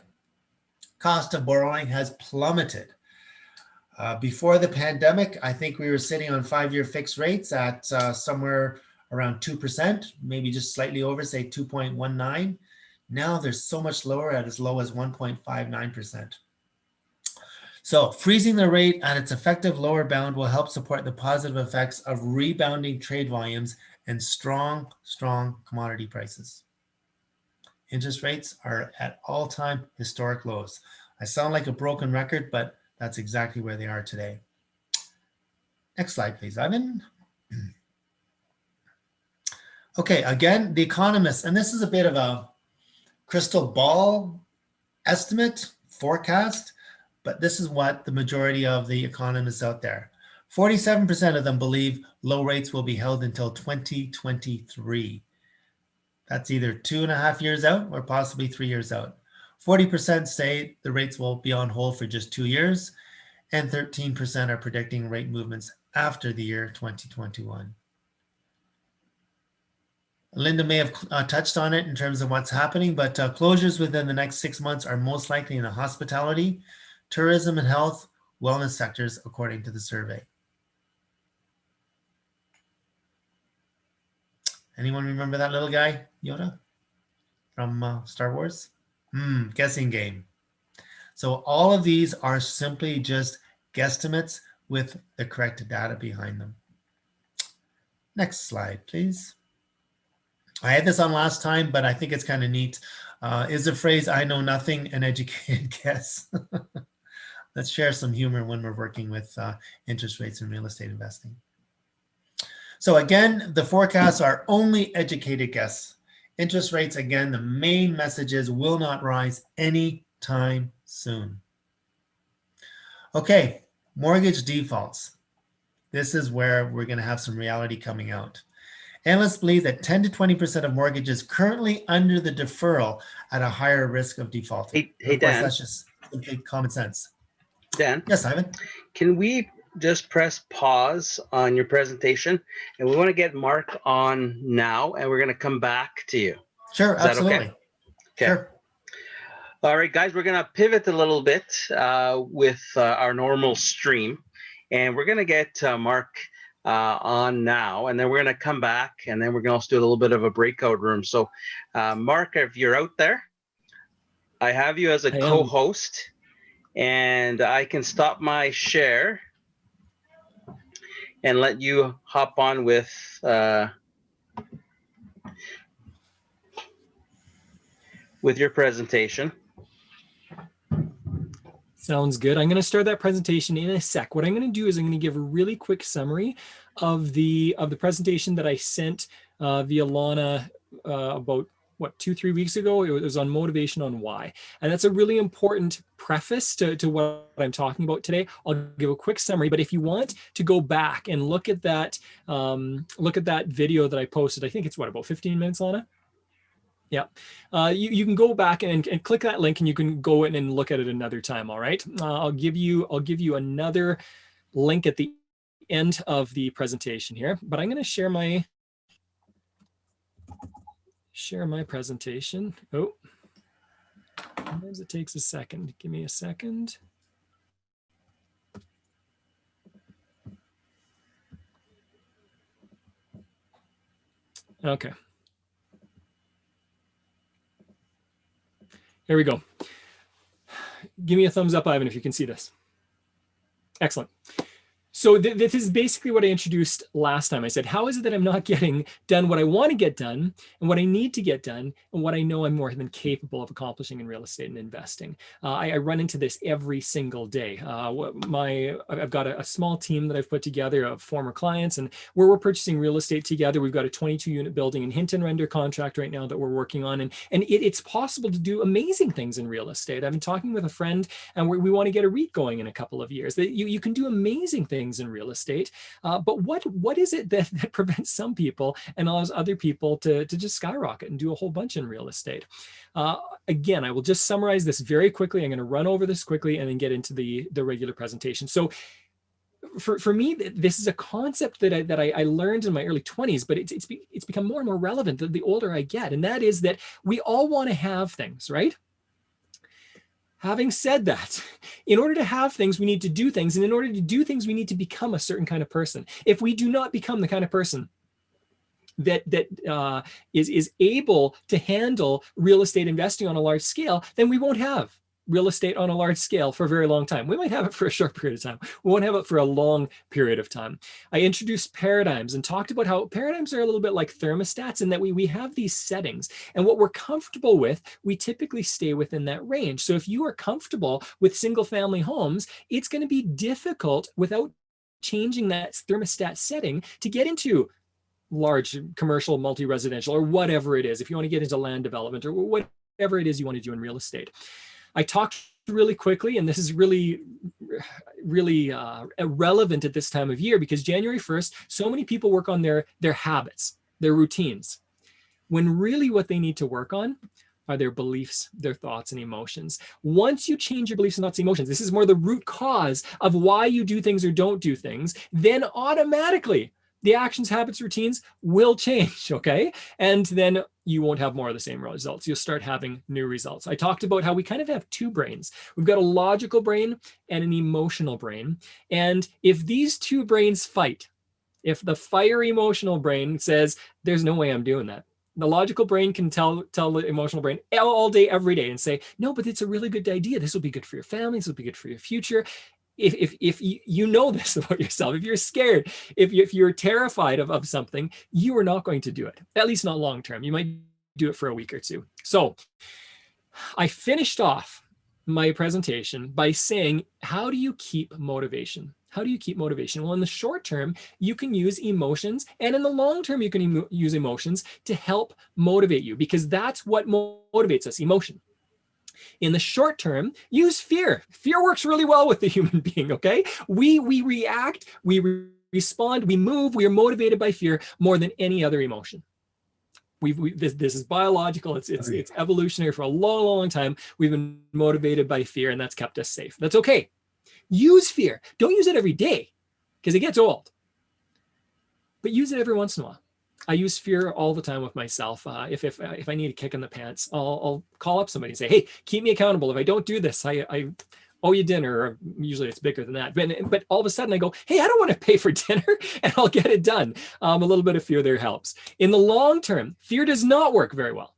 Cost of borrowing has plummeted. Before the pandemic, I think we were sitting on 5-year fixed rates at somewhere around 2%, maybe just slightly over, say 2.19. Now they're so much lower, at as low as 1.59%. So freezing the rate at its effective lower bound will help support the positive effects of rebounding trade volumes and strong commodity prices. Interest rates are at all-time historic lows. I sound like a broken record, but that's exactly where they are today. Next slide, please, Ivan. Okay, again, the economists, and this is a bit of a crystal ball estimate, forecast, but this is what the majority of the economists out there. 47% of them believe low rates will be held until 2023. That's either 2.5 years out or possibly 3 years out. 40% say the rates will be on hold for just 2 years, and 13% are predicting rate movements after the year 2021. Linda may have touched on it in terms of what's happening, but closures within the next 6 months are most likely in the hospitality, tourism, and health, wellness sectors, according to the survey. Anyone remember that little guy, Yoda, from Star Wars? Guessing game. So all of these are simply just guesstimates with the correct data behind them. Next slide, please. I had this on last time, but I think it's kind of neat. Is the phrase, I know nothing, an educated guess? Let's share some humor when we're working with interest rates in real estate investing. So again, the forecasts are only educated guess. Interest rates, again, the main message is will not rise anytime soon. Okay, mortgage defaults. This is where we're going to have some reality coming out. Analysts believe that 10 to 20% of mortgages currently under the deferral at a higher risk of defaulting. Hey, of course, Dan. that's just simply common sense. Dan? Yes, Ivan? Can we just press pause on your presentation? And we want to get Mark on now, and we're going to come back to you. Sure, Is that absolutely. Okay? Sure. All right, guys, we're going to pivot a little bit with our normal stream. And we're going to get Mark on now, and then we're going to come back, and then we're going to also do a little bit of a breakout room. So, Mark, if you're out there, I have you as a co-host, and I can stop my share and let you hop on with your presentation. Sounds good. I'm going to start that presentation in a sec. What I'm going to do is I'm going to give a really quick summary of the presentation that I sent via Lana about, what, 2-3 weeks ago. It was on motivation on why. And that's a really important preface to what I'm talking about today. I'll give a quick summary, but if you want to go back and look at that video that I posted, I think it's what, about 15 minutes, Lana? Yeah, you can go back and click that link, and you can go in and look at it another time. All right, I'll give you another link at the end of the presentation here. But I'm going to share my presentation. Oh, sometimes it takes a second. Give me a second. Okay. Here we go. Give me a thumbs up, Ivan, if you can see this. Excellent. So this is basically what I introduced last time. I said, how is it that I'm not getting done what I want to get done and what I need to get done and what I know I'm more than capable of accomplishing in real estate and investing? I run into this every single day. I've got a small team that I've put together of former clients, and we're purchasing real estate together. We've got a 22-unit building in Hinton under contract right now that we're working on. And it's possible to do amazing things in real estate. I've been talking with a friend, and we want to get a REIT going in a couple of years. That you can do amazing things in real estate, but what is it that prevents some people and allows other people to just skyrocket and do a whole bunch in real estate? Again, I will just summarize this very quickly. I'm going to run over this quickly and then get into the regular presentation. So for me, this is a concept that I learned in my early 20s, but it's become more and more relevant the older I get, and that is that we all want to have things, right? Having said that, in order to have things, we need to do things. And in order to do things, we need to become a certain kind of person. If we do not become the kind of person that is able to handle real estate investing on a large scale, then we won't have real estate on a large scale for a very long time. We might have it for a short period of time. We won't have it for a long period of time. I introduced paradigms and talked about how paradigms are a little bit like thermostats, in that we have these settings, and what we're comfortable with, we typically stay within that range. So if you are comfortable with single family homes, it's going to be difficult without changing that thermostat setting to get into large commercial, multi-residential, or whatever it is, if you want to get into land development or whatever it is you want to do in real estate. I talked really quickly, and this is really relevant at this time of year, because January 1st, so many people work on their habits, their routines, when really what they need to work on are their beliefs, their thoughts, and emotions. Once you change your beliefs and thoughts and emotions, this is more the root cause of why you do things or don't do things, then automatically the actions, habits, routines will change, okay? And then you won't have more of the same results. You'll start having new results. I talked about how we kind of have two brains. We've got a logical brain and an emotional brain. And if these two brains fight, If the fire emotional brain says, there's no way I'm doing that, the logical brain can tell the emotional brain all day, every day and say, no, but it's a really good idea. This will be good for your family. This will be good for your future. If you know this about yourself, if you're scared, if you're terrified of something, you are not going to do it, at least not long term. You might do it for a week or two. So I finished off my presentation by saying, how do you keep motivation? How do you keep motivation? Well, in the short term, you can use emotions, and in the long term, you can use emotions to help motivate you, because that's what motivates us, emotion. In the short term, use fear. Fear works really well with the human being, okay? We react, we respond, we move, we are motivated by fear more than any other emotion. This is biological, it's evolutionary. For a long, long time, we've been motivated by fear, and that's kept us safe. That's okay. Use fear. Don't use it every day, because it gets old. But use it every once in a while. I use fear all the time with myself. If I need a kick in the pants, I'll call up somebody and say, hey, keep me accountable. If I don't do this, I owe you dinner. Or usually it's bigger than that. But all of a sudden I go, hey, I don't want to pay for dinner, and I'll get it done. A little bit of fear there helps. In the long term, fear does not work very well.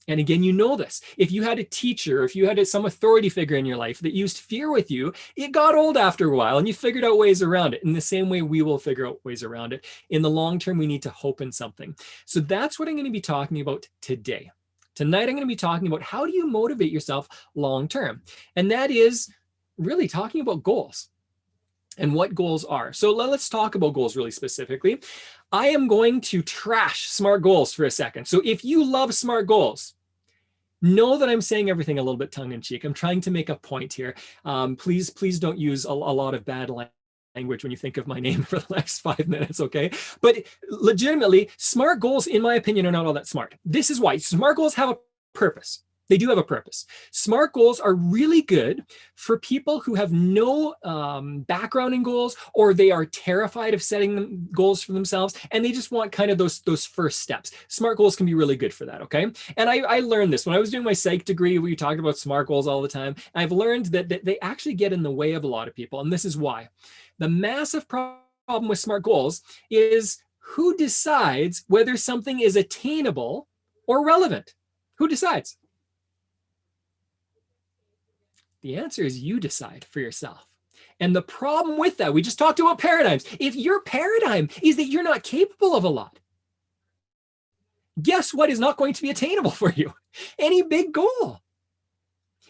And again, you know this. If you had a teacher, if you had some authority figure in your life that used fear with you, it got old after a while, and you figured out ways around it. In the same way, we will figure out ways around it. In the long term, we need to hope in something. So that's what I'm going to be talking about today. Tonight, I'm going to be talking about how do you motivate yourself long term. And that is really talking about goals and what goals are. So let's talk about goals really specifically. I am going to trash SMART goals for a second. So if you love SMART goals, know that I'm saying everything a little bit tongue-in-cheek. I'm trying to make a point here. Please don't use a lot of bad language when you think of my name for the next 5 minutes, okay? But legitimately, SMART goals, in my opinion, are not all that smart. This is why. SMART goals have a purpose. They do have a purpose. SMART goals are really good for people who have no background in goals, or they are terrified of setting goals for themselves, and they just want kind of those first steps. SMART goals can be really good for that, okay? And I learned this when I was doing my psych degree. We talked about SMART goals all the time. I've learned that they actually get in the way of a lot of people, and this is why. The massive problem with SMART goals is who decides whether something is attainable or relevant? Who decides? The answer is you decide for yourself. And the problem with that, we just talked about paradigms. If your paradigm is that you're not capable of a lot, guess what is not going to be attainable for you? Any big goal.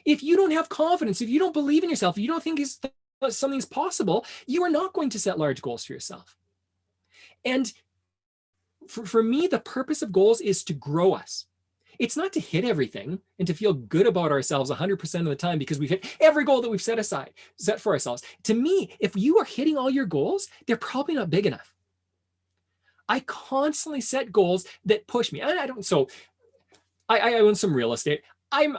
If you don't have confidence, if you don't believe in yourself, if you don't think something's possible, you are not going to set large goals for yourself. And for me, the purpose of goals is to grow us. It's not to hit everything and to feel good about ourselves 100% of the time because we've hit every goal that we've set for ourselves. To me, if you are hitting all your goals, they're probably not big enough. I constantly set goals that push me. I own some real estate. I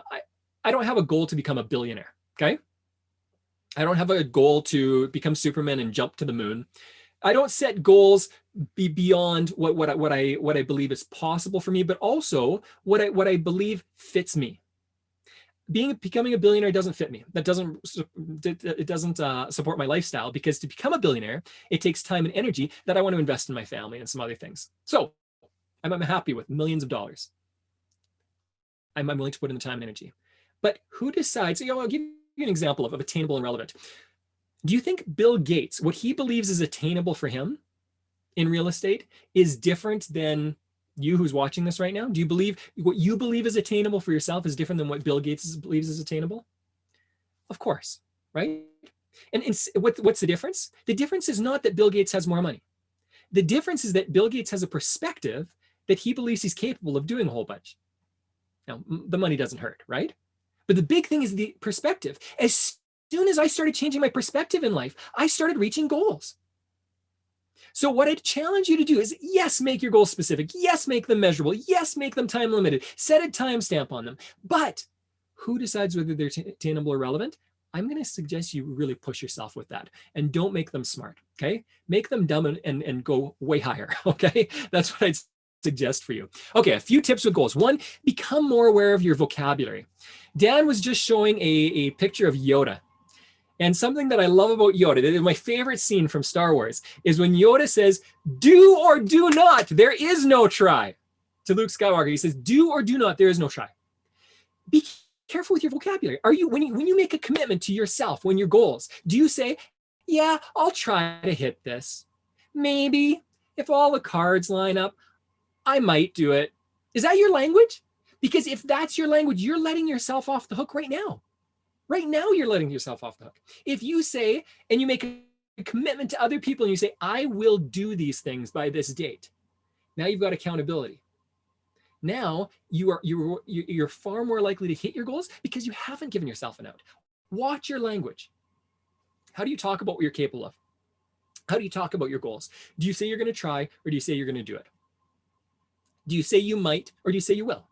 don't have a goal to become a billionaire, okay? I don't have a goal to become Superman and jump to the moon. I don't set goals beyond what I believe is possible for me, but also what I believe fits me. Becoming a billionaire doesn't fit me. It doesn't support my lifestyle, because to become a billionaire, it takes time and energy that I want to invest in my family and some other things. So I'm happy with millions of dollars. I'm willing to put in the time and energy. But who decides? I'll give you an example of attainable and relevant. Do you think Bill Gates, what he believes is attainable for him in real estate, is different than you who's watching this right now? Do you believe what you believe is attainable for yourself is different than what Bill Gates believes is attainable? Of course, right? And what's the difference? The difference is not that Bill Gates has more money. The difference is that Bill Gates has a perspective that he believes he's capable of doing a whole bunch. Now, the money doesn't hurt, right? But the big thing is the perspective. As soon as I started changing my perspective in life, I started reaching goals. So what I challenge you to do is, yes, make your goals specific. Yes, make them measurable. Yes, make them time limited. Set a timestamp on them. But who decides whether they're attainable or relevant? I'm going to suggest you really push yourself with that, and don't make them smart, okay? Make them dumb and go way higher, okay? That's what I'd suggest for you. Okay, a few tips with goals. One, become more aware of your vocabulary. Dan was just showing a picture of Yoda. And something that I love about Yoda, my favorite scene from Star Wars, is when Yoda says, do or do not, there is no try. To Luke Skywalker, he says, do or do not, there is no try. Be careful with your vocabulary. Are you, when you make a commitment to yourself, when your goals, do you say, yeah, I'll try to hit this. Maybe if all the cards line up, I might do it. Is that your language? Because if that's your language, you're letting yourself off the hook right now. Right now, you're letting yourself off the hook. If you say, and you make a commitment to other people and you say, I will do these things by this date. Now you've got accountability. Now you're far more likely to hit your goals because you haven't given yourself an out. Watch your language. How do you talk about what you're capable of? How do you talk about your goals? Do you say you're going to try, or do you say you're going to do it? Do you say you might, or do you say you will?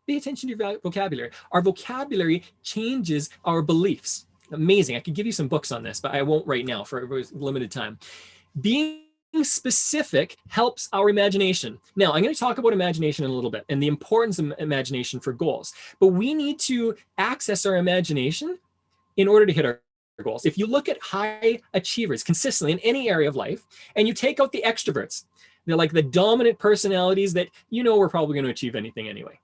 Pay attention to your vocabulary. Our vocabulary changes our beliefs. Amazing. I could give you some books on this, but I won't right now for limited time. Being specific helps our imagination. Now, I'm going to talk about imagination in a little bit and the importance of imagination for goals. But we need to access our imagination in order to hit our goals. If you look at high achievers consistently in any area of life, and you take out the extroverts, they're like the dominant personalities that we're probably going to achieve anything anyway.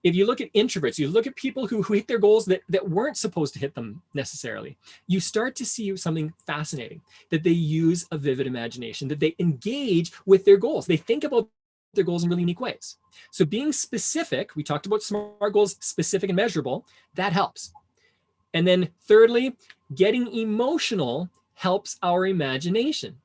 If you look at introverts, you look at people who hit their goals that weren't supposed to hit them necessarily, you start to see something fascinating, that they use a vivid imagination, that they engage with their goals. They think about their goals in really unique ways. So being specific, we talked about SMART goals, specific and measurable, that helps. And then thirdly, getting emotional helps our imagination.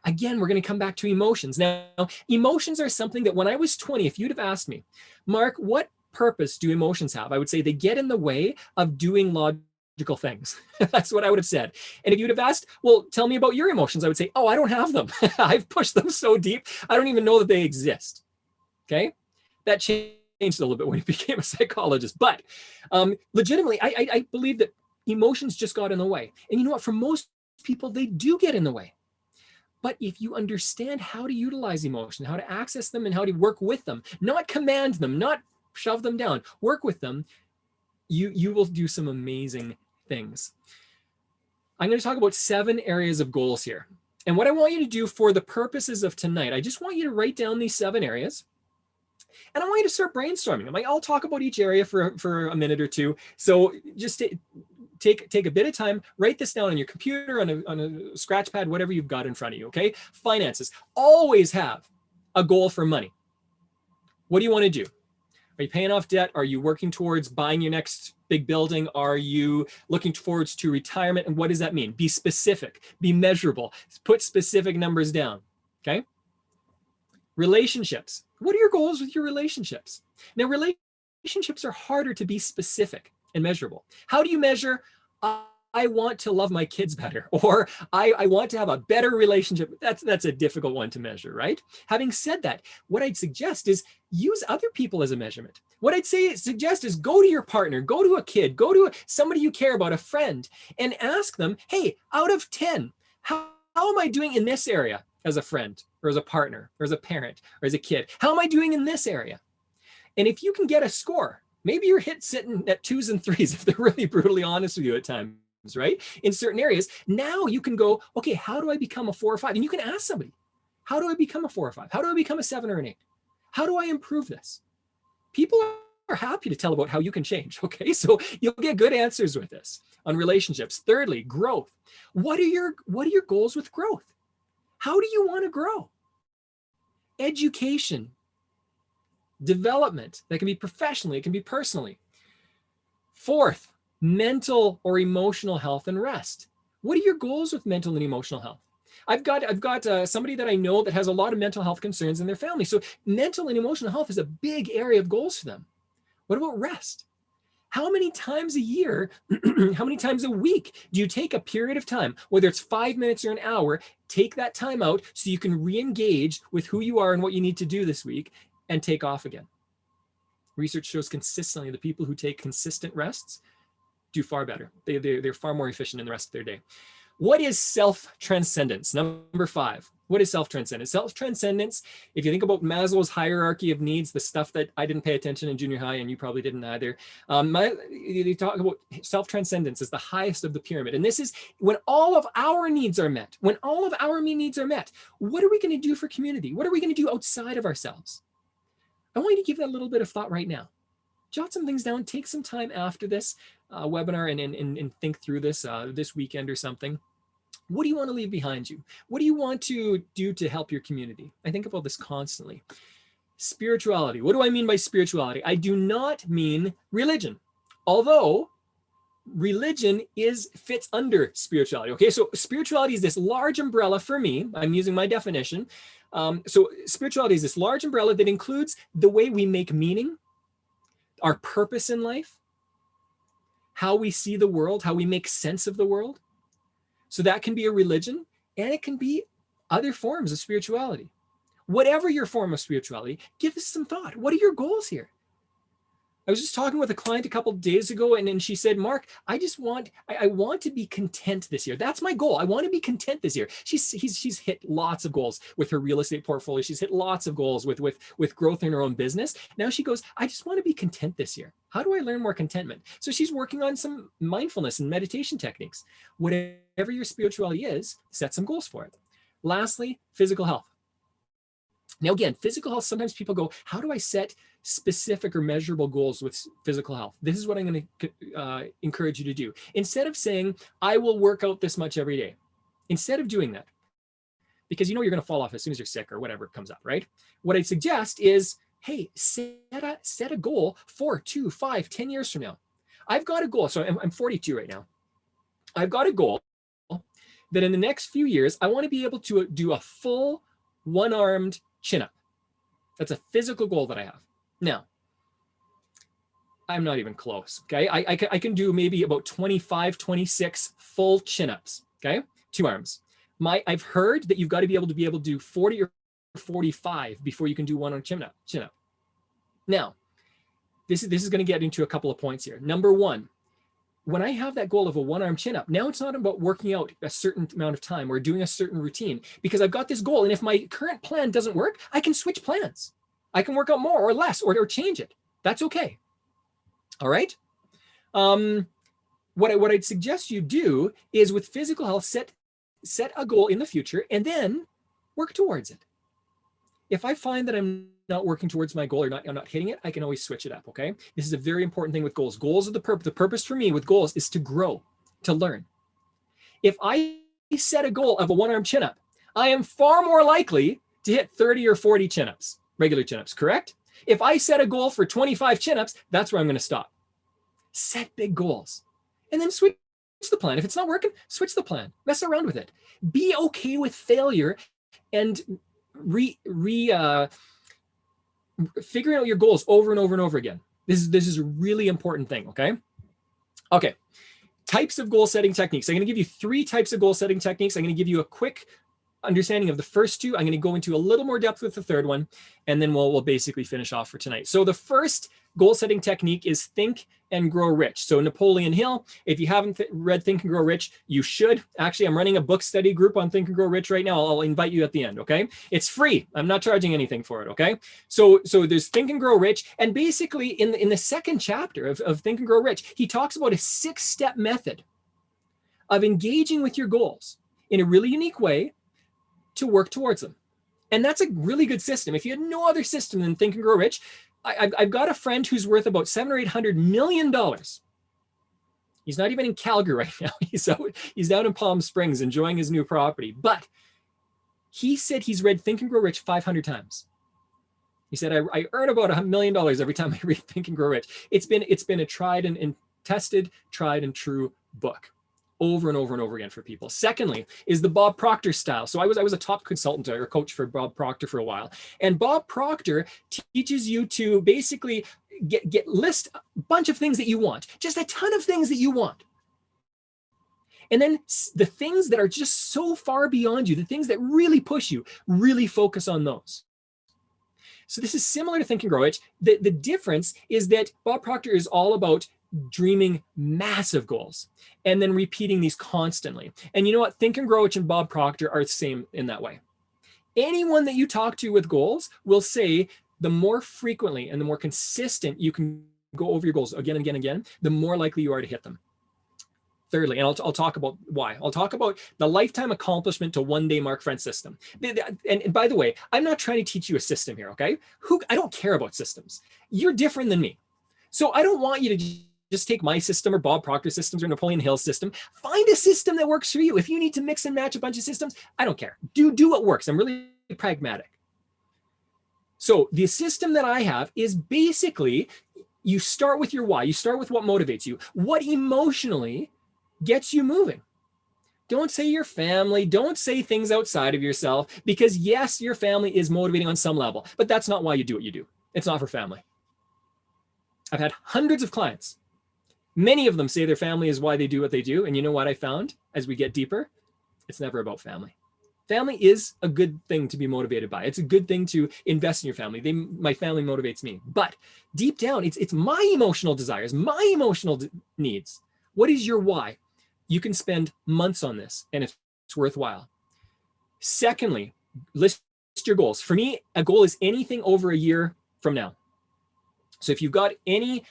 Again, we're going to come back to emotions. Now, emotions are something that when I was 20, if you'd have asked me, Mark, what purpose do emotions have? I would say they get in the way of doing logical things. That's what I would have said. And if you'd have asked, well, tell me about your emotions, I would say, oh, I don't have them. I've pushed them so deep, I don't even know that they exist. Okay? That changed a little bit when I became a psychologist. But legitimately, I believe that emotions just got in the way. And you know what? For most people, they do get in the way. But if you understand how to utilize emotion, how to access them, and how to work with them, not command them, not shove them down, work with them, you will do some amazing things. I'm going to talk about 7 areas of goals here. And what I want you to do for the purposes of tonight, I just want you to write down these 7 areas. And I want you to start brainstorming. I'll talk about each area for a minute or two. So just take a bit of time, write this down on your computer, on a scratch pad, whatever you've got in front of you, okay? Finances. Always have a goal for money. What do you want to do? Are you paying off debt? Are you working towards buying your next big building? Are you looking towards to retirement? And what does that mean? Be specific, be measurable, put specific numbers down, okay? Relationships. What are your goals with your relationships? Now, relationships are harder to be specific and measurable. How do you measure, I want to love my kids better, or I want to have a better relationship? That's a difficult one to measure, right? Having said that, what I'd suggest is use other people as a measurement. What I'd suggest is go to your partner, go to a kid, go to somebody you care about, a friend, and ask them, hey, out of 10, how am I doing in this area as a friend, or as a partner, or as a parent, or as a kid? How am I doing in this area? And if you can get a score, maybe you're sitting at 2s and 3s, if they're really brutally honest with you at times, right? In certain areas, now you can go, okay, how do I become a 4 or 5? And you can ask somebody, how do I become a 4 or 5? How do I become a 7 or an 8? How do I improve this? People are happy to tell about how you can change, okay? So you'll get good answers with this on relationships. Thirdly, growth. What are your goals with growth? How do you want to grow? Education, development. That can be professionally, it can be personally. Fourth, mental or emotional health and rest. What are your goals with mental and emotional health? I've got somebody that I know that has a lot of mental health concerns in their family. So mental and emotional health is a big area of goals for them. What about rest? How many times a year, how many times a week do you take a period of time, whether it's 5 minutes or an hour, take that time out so you can re-engage with who you are and what you need to do this week and take off again? Research shows consistently the people who take consistent rests do far better. They're far more efficient in the rest of their day. What is self-transcendence? Number 5. What is self-transcendence? Self-transcendence, if you think about Maslow's hierarchy of needs, the stuff that I didn't pay attention in junior high and you probably didn't either, you talk about self-transcendence as the highest of the pyramid. And this is when all of our needs are met. When all of our needs are met, what are we going to do for community? What are we going to do outside of ourselves? I want you to give that a little bit of thought right now. Jot some things down, take some time after this webinar and think through this this weekend or something. What do you want to leave behind you? What do you want to do to help your community? I think about this constantly. Spirituality. What do I mean by spirituality? I do not mean religion, although religion fits under spirituality. Okay, so spirituality is this large umbrella for me. I'm using my definition. So spirituality is this large umbrella that includes the way we make meaning, our purpose in life, how we see the world, how we make sense of the world. So that can be a religion, and it can be other forms of spirituality. Whatever your form of spirituality, give us some thought. What are your goals here? I was just talking with a client a couple of days ago, and then she said, Mark, I want to be content this year. That's my goal. I want to be content this year. She's hit lots of goals with her real estate portfolio. She's hit lots of goals with growth in her own business. Now she goes, I just want to be content this year. How do I learn more contentment? So she's working on some mindfulness and meditation techniques. Whatever your spirituality is, set some goals for it. Lastly, physical health. Now, again, physical health, sometimes people go, how do I set specific or measurable goals with physical health? This is what I'm going to encourage you to do. Instead of saying, I will work out this much every day, instead of doing that, because you know you're going to fall off as soon as you're sick or whatever comes up, right? What I suggest is, hey, set a goal for 2, 5, 10 years from now. I've got a goal. So I'm 42 right now. I've got a goal that in the next few years, I want to be able to do a full one-armed chin-up. That's a physical goal that I have. Now, I'm not even close, okay? I can do maybe about 25, 26 full chin-ups, okay? 2 arms. I've heard that you've got to be able to do 40 or 45 before you can do one on chin-up. Now, this is going to get into a couple of points here. Number one, when I have that goal of a one-arm chin-up, now it's not about working out a certain amount of time or doing a certain routine, because I've got this goal. And if my current plan doesn't work, I can switch plans. I can work out more or less or change it. That's okay. All right. What I'd suggest you do is with physical health, set a goal in the future and then work towards it. If I find that I'm not working towards my goal or I'm not hitting it, I can always switch it up, okay? This is a very important thing with goals. Goals are the purpose. The purpose for me with goals is to grow, to learn. If I set a goal of a one-arm chin-up, I am far more likely to hit 30 or 40 chin-ups, regular chin-ups, correct? If I set a goal for 25 chin-ups, that's where I'm going to stop. Set big goals and then switch the plan. If it's not working, switch the plan. Mess around with it. Be okay with failure and figuring out your goals over and over and over again. This is a really important thing, okay? Okay, types of goal setting techniques. I'm going to give you 3 types of goal setting techniques. I'm going to give you a quick understanding of the first 2. I'm going to go into a little more depth with the third one, and then we'll basically finish off for tonight. So the first goal setting technique is Think and Grow Rich. So Napoleon Hill, if you haven't read Think and Grow Rich, you should. Actually, I'm running a book study group on Think and Grow Rich right now. I'll invite you at the end, okay? It's free. I'm not charging anything for it, okay? So there's Think and Grow Rich, and basically in the second chapter of Think and Grow Rich, he talks about a 6-step method of engaging with your goals in a really unique way to work towards them. And that's a really good system. If you had no other system than Think and Grow Rich, I've got a friend who's worth about $700 or $800 million. He's not even in Calgary right now. He's down in Palm Springs enjoying his new property. But he said he's read Think and Grow Rich 500 times. He said, I earn about $1 million every time I read Think and Grow Rich. It's been a tried and tested, tried and true book. Over and over and over again for people. Secondly, is the Bob Proctor style. So I was a top consultant or coach for Bob Proctor for a while. And Bob Proctor teaches you to basically list a bunch of things that you want, just a ton of things that you want. And then the things that are just so far beyond you, the things that really push you, really focus on those. So this is similar to Think and Grow Rich. The difference is that Bob Proctor is all about dreaming massive goals and then repeating these constantly. And you know what? Think and Grow Rich and Bob Proctor are the same in that way. Anyone that you talk to with goals will say the more frequently and the more consistent you can go over your goals again and again and again, the more likely you are to hit them. Thirdly, and I'll talk about why. I'll talk about the lifetime accomplishment to one-day Mark Frentz system. And by the way, I'm not trying to teach you a system here, okay? I don't care about systems. You're different than me. So I don't want you to just take my system or Bob Proctor's systems or Napoleon Hill's system. Find a system that works for you. If you need to mix and match a bunch of systems, I don't care. Do what works. I'm really pragmatic. So the system that I have is basically, you start with your why. You start with what motivates you. What emotionally gets you moving. Don't say your family. Don't say things outside of yourself, because yes, your family is motivating on some level, but that's not why you do what you do. It's not for family. I've had hundreds of clients. Many of them say their family is why they do what they do. And you know what I found as we get deeper? It's never about family. Family is a good thing to be motivated by. It's a good thing to invest in your family. My family motivates me. But deep down, it's my emotional desires, my emotional needs. What is your why? You can spend months on this and it's worthwhile. Secondly, list your goals. For me, a goal is anything over a year from now. So if you've got anything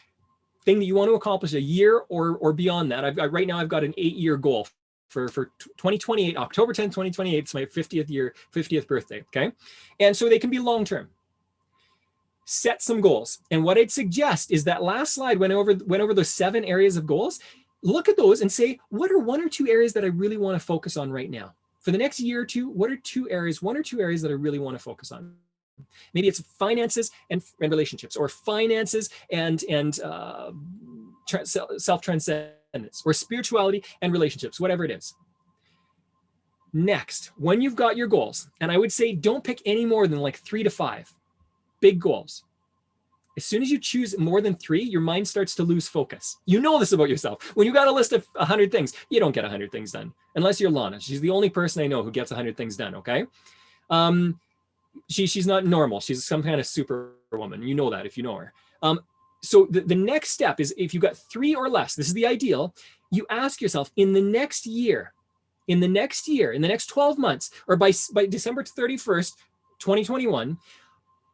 that you want to accomplish a year or beyond that, right now I've got an 8-year goal for 2028, October 10th, 2028. It's my 50th birthday, okay? And so they can be long-term. Set some goals. And what I'd suggest is that last slide went over those 7 areas of goals. Look at those and say, what are 1 or 2 areas that I really want to focus on right now? For the next year or two, what are 1 or 2 areas that I really want to focus on? Maybe it's finances and relationships, or finances and self-transcendence, or spirituality and relationships, whatever it is. Next, when you've got your goals, and I would say don't pick any more than like 3 to 5 big goals. As soon as you choose more than 3, your mind starts to lose focus. You know this about yourself. When you got a list of 100 things, you don't get 100 things done, unless you're Lana. She's the only person I know who gets 100 things done, okay? She's not normal. She's some kind of superwoman. You know that if you know her. So the next step is, if you've got 3 or less, this is the ideal, you ask yourself, in the next 12 months, or by December 31st, 2021,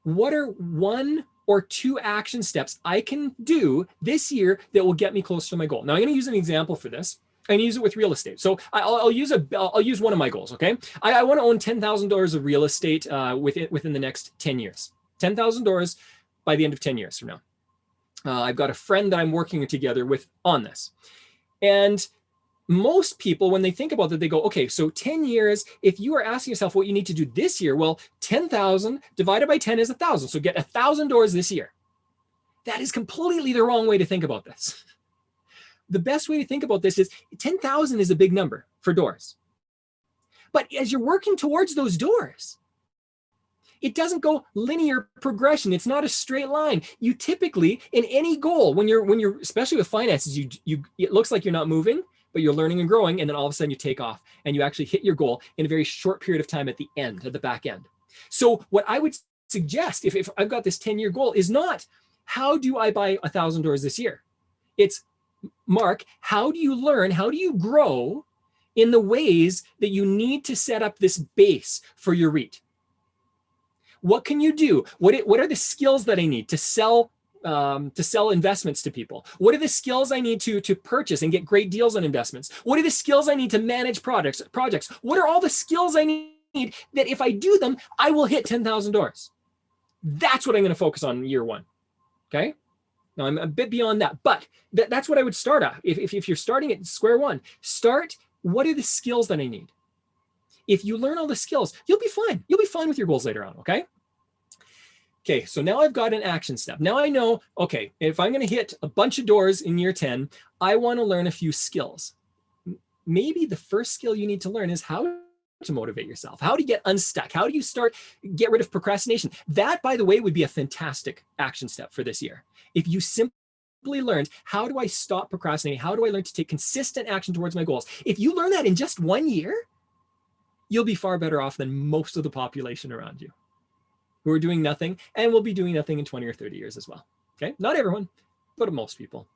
what are 1 or 2 action steps I can do this year that will get me closer to my goal? Now I'm going to use an example for this. I'm going to use it with real estate. So I'll use one of my goals. Okay, I want to own $10,000 of real estate within the next 10 years. $10,000 by the end of 10 years from now. I've got a friend that I'm working together with on this, and most people, when they think about that, they go, okay, so 10 years, if you are asking yourself what you need to do this year, well, 10,000 divided by 10 is 1,000. So get $1,000 this year. That is completely the wrong way to think about this. The best way to think about this is 10,000 is a big number for doors. But as you're working towards those doors, it doesn't go linear progression. It's not a straight line. You typically, in any goal, when you're especially with finances, it looks like you're not moving, but you're learning and growing, and then all of a sudden you take off and you actually hit your goal in a very short period of time at the back end. So what I would suggest, if I've got this 10-year goal, is not, how do I buy $1,000 this year? It's, Mark, how do you learn, how do you grow in the ways that you need to set up this base for your REIT? What can you do? What are the skills that I need to sell investments to people? What are the skills I need to purchase and get great deals on investments? What are the skills I need to manage projects? What are all the skills I need that if I do them, I will hit $10,000? That's what I'm going to focus on in year 1. Okay. Now I'm a bit beyond that, but that's what I would start at. If you're starting at square one, start, what are the skills that I need? If you learn all the skills, you'll be fine. You'll be fine with your goals later on. Okay. Okay, so now I've got an action step. Now I know, okay, if I'm going to hit a bunch of doors in year 10, I want to learn a few skills. Maybe the first skill you need to learn is how to motivate yourself, how to get unstuck, how do you get rid of procrastination. That, by the way, would be a fantastic action step for this year. If you simply learned, how do I stop procrastinating? How do I learn to take consistent action towards my goals? If you learn that in just 1 year, you'll be far better off than most of the population around you, who are doing nothing and will be doing nothing in 20 or 30 years as well. Okay, not everyone, but most people.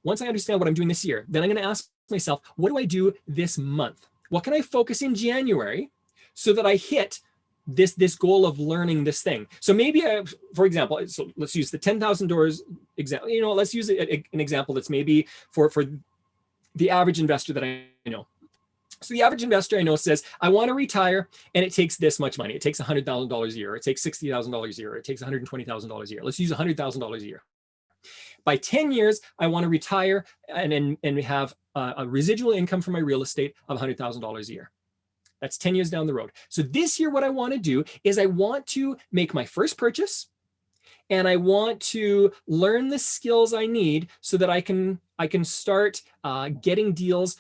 Once I understand what I'm doing this year, then I'm going to ask myself, what do I do this month? What can I focus in January so that I hit this goal of learning this thing. So maybe, for example, so let's use the $10,000 example. You know, let's use an example that's maybe for the average investor that I know. So the average investor I know says, I want to retire, and it takes this much money. It takes $100,000 a year. Or it takes $60,000 a year. Or it takes $120,000 a year. Let's use $100,000 a year. By 10 years, I want to retire and have a residual income from my real estate of $100,000 a year. That's 10 years down the road. So this year, what I want to do is I want to make my first purchase, and I want to learn the skills I need so that I can start getting deals,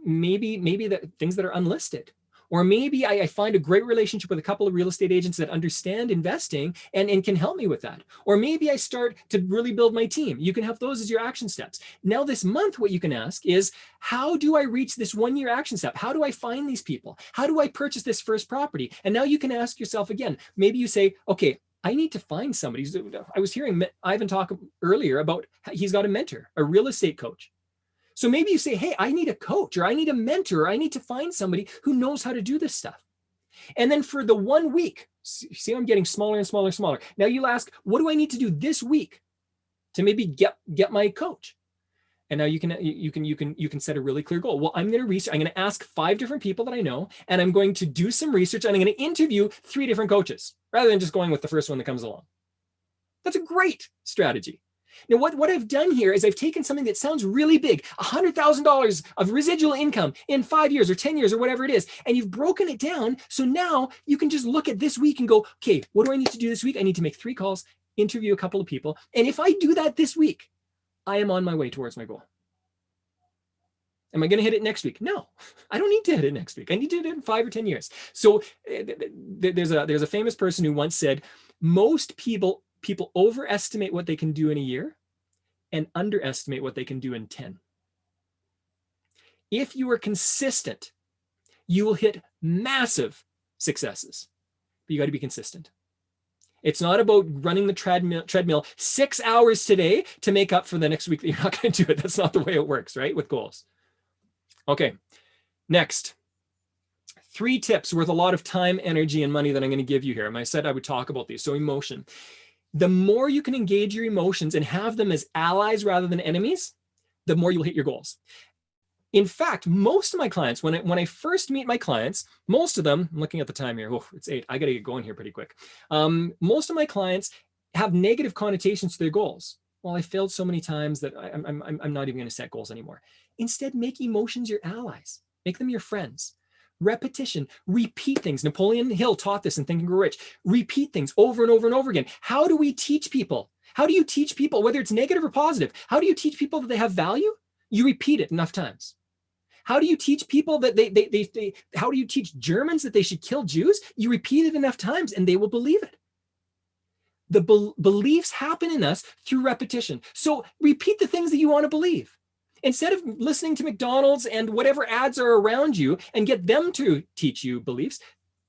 maybe the things that are unlisted. Or maybe I find a great relationship with a couple of real estate agents that understand investing and can help me with that. Or maybe I start to really build my team. You can have those as your action steps. Now this month, what you can ask is, how do I reach this 1-year action step? How do I find these people? How do I purchase this first property? And now you can ask yourself again, maybe you say, okay, I need to find somebody. I was hearing Ivan talk earlier about he's got a mentor, a real estate coach. So maybe you say, hey, I need a coach, or I need a mentor, or I need to find somebody who knows how to do this stuff. And then for the 1 week, see, I'm getting smaller and smaller and smaller. Now you'll ask, what do I need to do this week to maybe get my coach? And now you can set a really clear goal. Well, I'm going to ask 5 different people that I know, and I'm going to do some research, and I'm going to interview 3 different coaches rather than just going with the first one that comes along. That's a great strategy. Now, what I've done here is I've taken something that sounds really big, $100,000 of residual income in 5 years or 10 years or whatever it is, and you've broken it down. So now you can just look at this week and go, okay, what do I need to do this week? I need to make 3 calls, interview a couple of people. And if I do that this week, I am on my way towards my goal. Am I going to hit it next week? No, I don't need to hit it next week. I need to hit it in 5 or 10 years. So there's a famous person who once said, most people overestimate what they can do in a year and underestimate what they can do in 10. If you are consistent, you will hit massive successes, but you got to be consistent. It's not about running the treadmill 6 hours today to make up for the next week that you're not going to do it. That's not the way it works, right? With goals. Okay, next. 3 tips worth a lot of time, energy, and money that I'm going to give you here. And I said I would talk about these. So emotion. The more you can engage your emotions and have them as allies rather than enemies, the more you'll hit your goals. In fact, most of my clients, when I first meet my clients, most of them, I'm looking at the time here, it's 8, I got to get going here pretty quick. Most of my clients have negative connotations to their goals. Well, I failed so many times that I'm not even going to set goals anymore. Instead, make emotions your allies. Make them your friends. Repetition, repeat things. Napoleon Hill taught this in Think and Grow Rich. Repeat things over and over and over again. How do we teach people? How do you teach people, whether it's negative or positive? How do you teach people that they have value? You repeat it enough times. How do you teach people that how do you teach Germans that they should kill Jews? You repeat it enough times and they will believe it. The beliefs happen in us through repetition. So repeat the things that you want to believe. Instead of listening to McDonald's and whatever ads are around you and get them to teach you beliefs,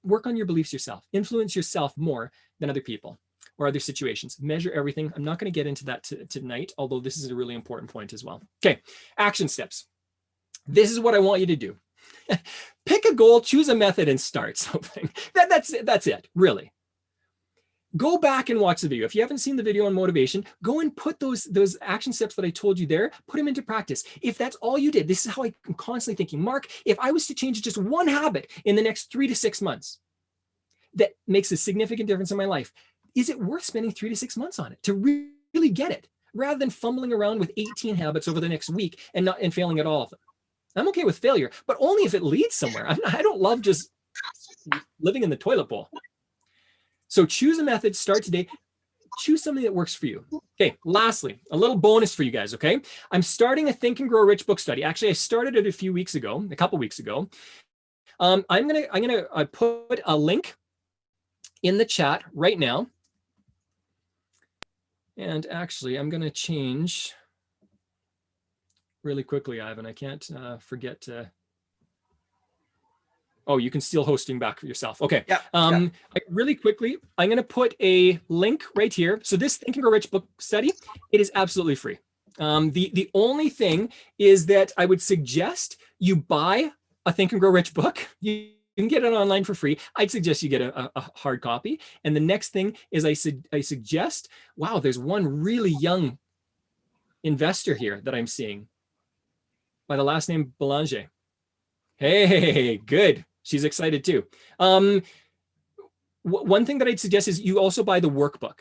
work on your beliefs yourself. Influence yourself more than other people or other situations. Measure everything. I'm not going to get into that tonight, although this is a really important point as well. Okay, action steps. This is what I want you to do. Pick a goal, choose a method, and start something. That's it, really. Go back and watch the video. If you haven't seen the video on motivation, go and put those action steps that I told you there, put them into practice. If that's all you did, this is how I'm constantly thinking, Mark, if I was to change just one habit in the next 3 to 6 months that makes a significant difference in my life, is it worth spending 3 to 6 months on it to really get it, rather than fumbling around with 18 habits over the next week and failing at all of them? I'm okay with failure, but only if it leads somewhere. I don't love just living in the toilet bowl. So choose a method, start today, choose something that works for you. Okay, lastly, a little bonus for you guys, okay? I'm starting a Think and Grow Rich book study. Actually, I started it a couple weeks ago. I'm gonna put a link in the chat right now. And actually, I'm gonna change really quickly, Ivan. I can't forget to. Oh, you can steal hosting back for yourself. Okay. Yeah. Really quickly, I'm going to put a link right here. So this Think and Grow Rich book study, it is absolutely free. The only thing is that I would suggest you buy a Think and Grow Rich book. You can get it online for free. I'd suggest you get a hard copy. And the next thing is I suggest, wow, there's one really young investor here that I'm seeing by the last name Belanger. Hey, good. She's excited too. One thing that I'd suggest is you also buy the workbook.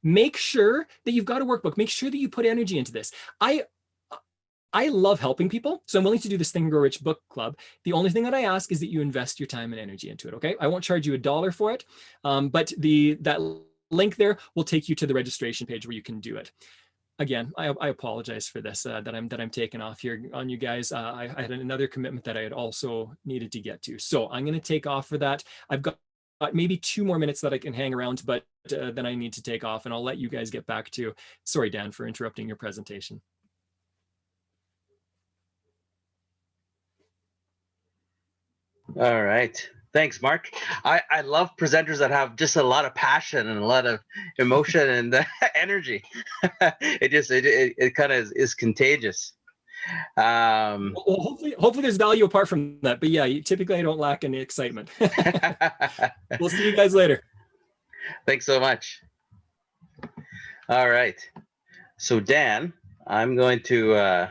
Make sure that you've got a workbook. Make sure that you put energy into this. I love helping people, so I'm willing to do this Think and Grow Rich book club. The only thing that I ask is that you invest your time and energy into it, okay? I won't charge you $1 for it, but that link there will take you to the registration page where you can do it. Again, I apologize for this, that I'm taking off here on you guys. I had another commitment that I had also needed to get to. So I'm gonna take off for that. I've got maybe 2 more minutes that I can hang around, but then I need to take off, and I'll let you guys get back to, sorry, Dan, for interrupting your presentation. All right. Thanks, Mark. I love presenters that have just a lot of passion and a lot of emotion and energy. It kind of is contagious. Well, hopefully there's value apart from that. But yeah, typically I don't lack any excitement. We'll see you guys later. Thanks so much. All right. So Dan, I'm going to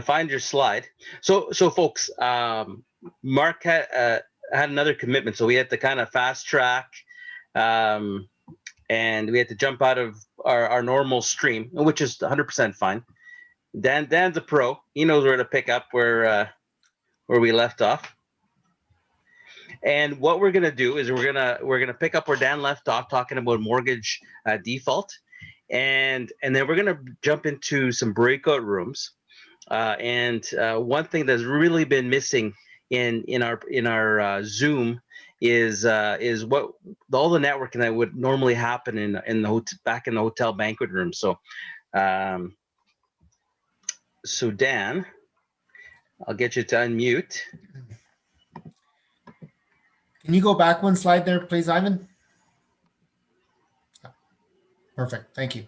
find your slide. So folks, Mark had another commitment, so we had to kind of fast track, and we had to jump out of our normal stream, which is 100% fine. Dan's a pro. He knows where to pick up where we left off. And what we're gonna do is we're gonna pick up where Dan left off, talking about mortgage default, and then we're gonna jump into some breakout rooms. One thing that's really been missing in our Zoom is what all the networking that would normally happen in the back in the hotel banquet room. So so Dan, I'll get you to unmute. Can you go back one slide there, please, Ivan? Perfect. Thank you.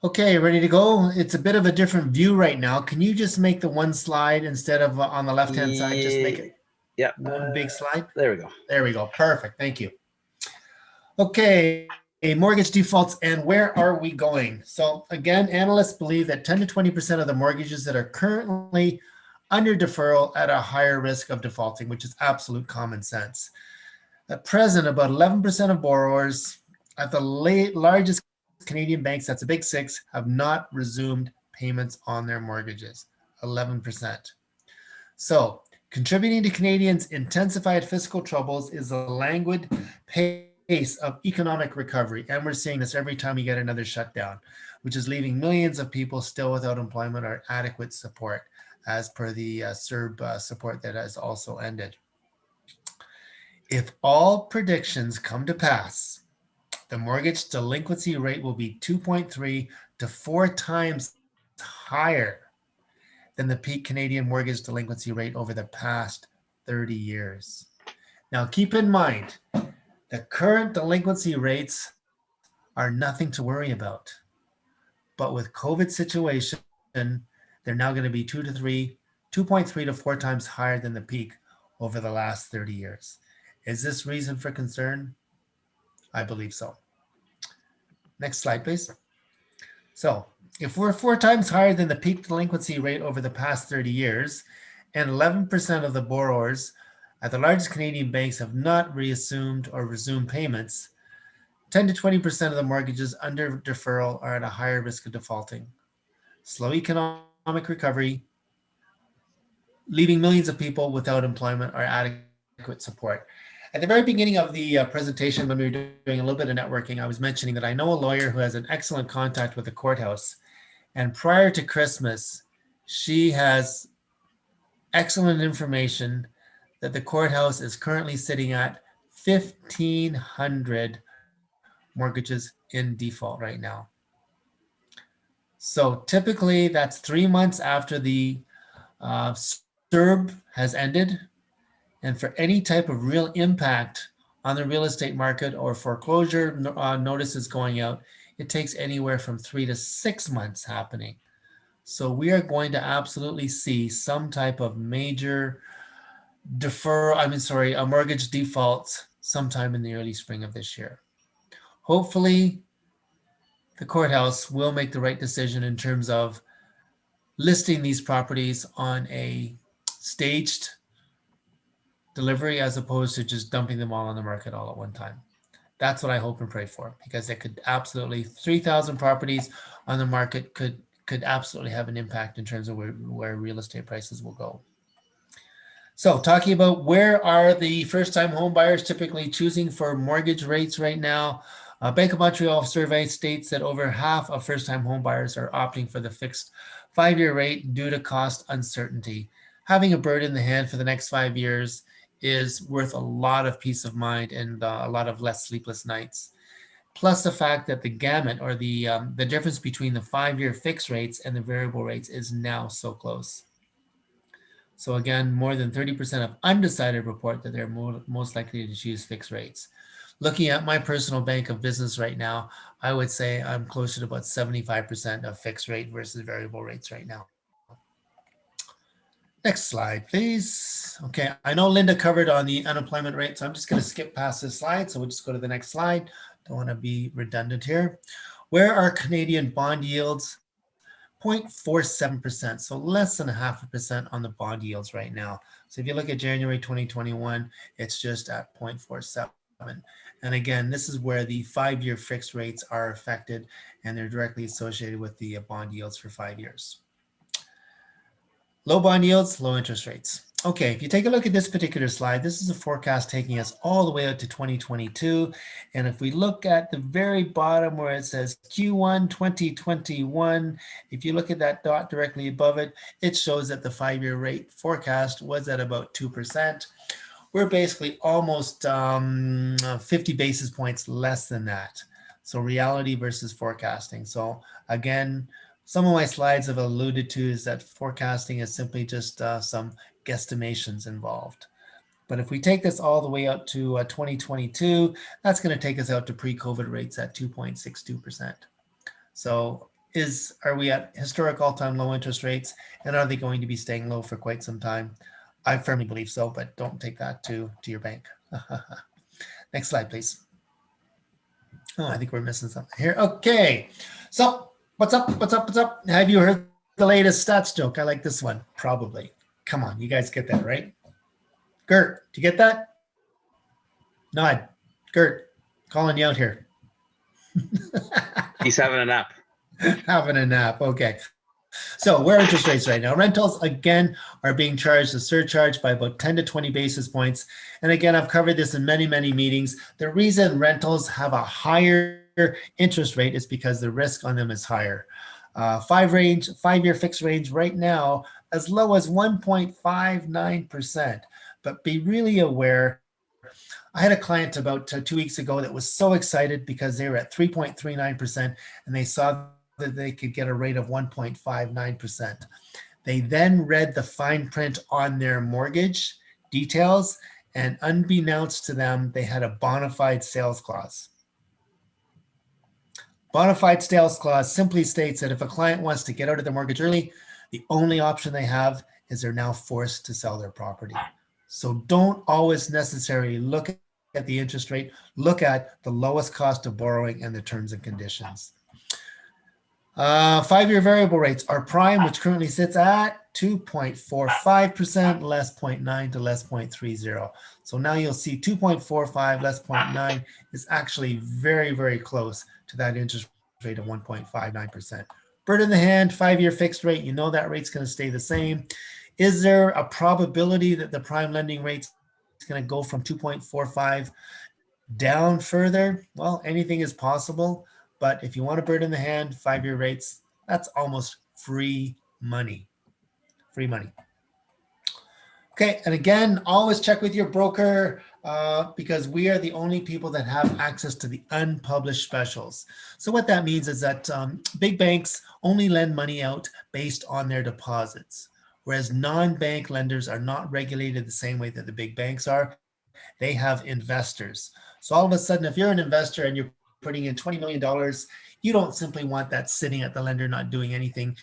Okay, ready to go? It's a bit of a different view right now. Can you just make the one slide instead of on the left-hand side? Just make it one big slide. There we go. There we go. Perfect. Thank you. Okay, mortgage defaults and where are we going? So again, analysts believe that 10 to 20% of the mortgages that are currently under deferral at a higher risk of defaulting, which is absolute common sense. At present, about 11% of borrowers at the largest Canadian banks, that's a big 6, have not resumed payments on their mortgages, 11%. So contributing to Canadians' intensified fiscal troubles is a languid pace of economic recovery. And we're seeing this every time we get another shutdown, which is leaving millions of people still without employment or adequate support, as per the CERB support that has also ended. If all predictions come to pass, the mortgage delinquency rate will be 2.3 to 4 times higher than the peak Canadian mortgage delinquency rate over the past 30 years. Now, keep in mind, the current delinquency rates are nothing to worry about. But with COVID situation, they're now going to be 2.3 to 4 times higher than the peak over the last 30 years. Is this reason for concern? I believe so. Next slide, please. So if we're 4 times higher than the peak delinquency rate over the past 30 years, and 11% of the borrowers at the largest Canadian banks have not reassumed or resumed payments, 10 to 20% of the mortgages under deferral are at a higher risk of defaulting. Slow economic recovery, leaving millions of people without employment or adequate support. At the very beginning of the presentation, when we were doing a little bit of networking, I was mentioning that I know a lawyer who has an excellent contact with the courthouse. And prior to Christmas, she has excellent information that the courthouse is currently sitting at 1,500 mortgages in default right now. So typically that's 3 months after the CERB has ended. And for any type of real impact on the real estate market or foreclosure notices going out, it takes anywhere from 3 to 6 months happening So we are going to absolutely see some type of major a mortgage default sometime in the early spring of this year. Hopefully, the courthouse will make the right decision in terms of listing these properties on a staged delivery as opposed to just dumping them all on the market all at one time. That's what I hope and pray for, because it could absolutely, 3,000 properties on the market could absolutely have an impact in terms of where real estate prices will go. So talking about where are the first-time home buyers typically choosing for mortgage rates right now, Bank of Montreal survey states that over half of first-time home buyers are opting for the fixed 5-year rate due to cost uncertainty. Having a bird in the hand for the next 5 years is worth a lot of peace of mind and a lot of less sleepless nights. Plus the fact that the gamut or the difference between the 5-year fixed rates and the variable rates is now so close. So again, more than 30% of undecided report that they're most likely to choose fixed rates. Looking at my personal bank of business right now, I would say I'm closer to about 75% of fixed rate versus variable rates right now. Next slide, please. Okay, I know Linda covered on the unemployment rate, so I'm just going to skip past this slide. So we'll just go to the next slide. Don't want to be redundant here. Where are Canadian bond yields? 0.47%, so less than 0.5% on the bond yields right now. So if you look at January 2021, it's just at 0.47. And again, this is where the 5-year fixed rates are affected, and they're directly associated with the bond yields for 5 years. Low bond yields, low interest rates. Okay, if you take a look at this particular slide, this is a forecast taking us all the way out to 2022. And if we look at the very bottom where it says Q1 2021, if you look at that dot directly above it, it shows that the 5-year rate forecast was at about 2%. We're basically almost 50 basis points less than that. So reality versus forecasting. So again, some of my slides have alluded to is that forecasting is simply just some guesstimations involved. But if we take this all the way out to 2022, that's going to take us out to pre-COVID rates at 2.62%. So are we at historic all-time low interest rates, and are they going to be staying low for quite some time? I firmly believe so, but don't take that to your bank. Next slide, please. Oh, I think we're missing something here. Okay, so what's up? What's up? What's up? Have you heard the latest stats joke? I like this one. Probably. Come on, you guys get that, right? Gert, do you get that? Nod. Gert, calling you out here. He's having a nap. Having a nap. Okay. So where are interest rates right now? Rentals, again, are being charged a surcharge by about 10 to 20 basis points. And again, I've covered this in many, many meetings. The reason rentals have a higher interest rate is because the risk on them is higher. 5-year fixed range right now, as low as 1.59%. But be really aware, I had a client about 2 weeks ago that was so excited because they were at 3.39% and they saw that they could get a rate of 1.59%. They then read the fine print on their mortgage details, and unbeknownst to them, they had a bona fide sales clause. Bona fide sales clause simply states that if a client wants to get out of their mortgage early, the only option they have is they're now forced to sell their property. So don't always necessarily look at the interest rate, look at the lowest cost of borrowing and the terms and conditions. 5-year variable rates are prime, which currently sits at 2.45%, less 0.9 to less 0.30. So now you'll see 2.45 less 0.9 is actually very, very close to that interest rate of 1.59%. Bird in the hand, 5-year fixed rate, you know that rate's going to stay the same. Is there a probability that the prime lending rate is going to go from 2.45 down further? Well, anything is possible. But if you want a bird in the hand, 5-year rates, that's almost free money. Free money. Okay, and again, always check with your broker because we are the only people that have access to the unpublished specials. So what that means is that big banks only lend money out based on their deposits, whereas non-bank lenders are not regulated the same way that the big banks are. They have investors. So all of a sudden, if you're an investor and you're putting in $20 million, you don't simply want that sitting at the lender not doing anything.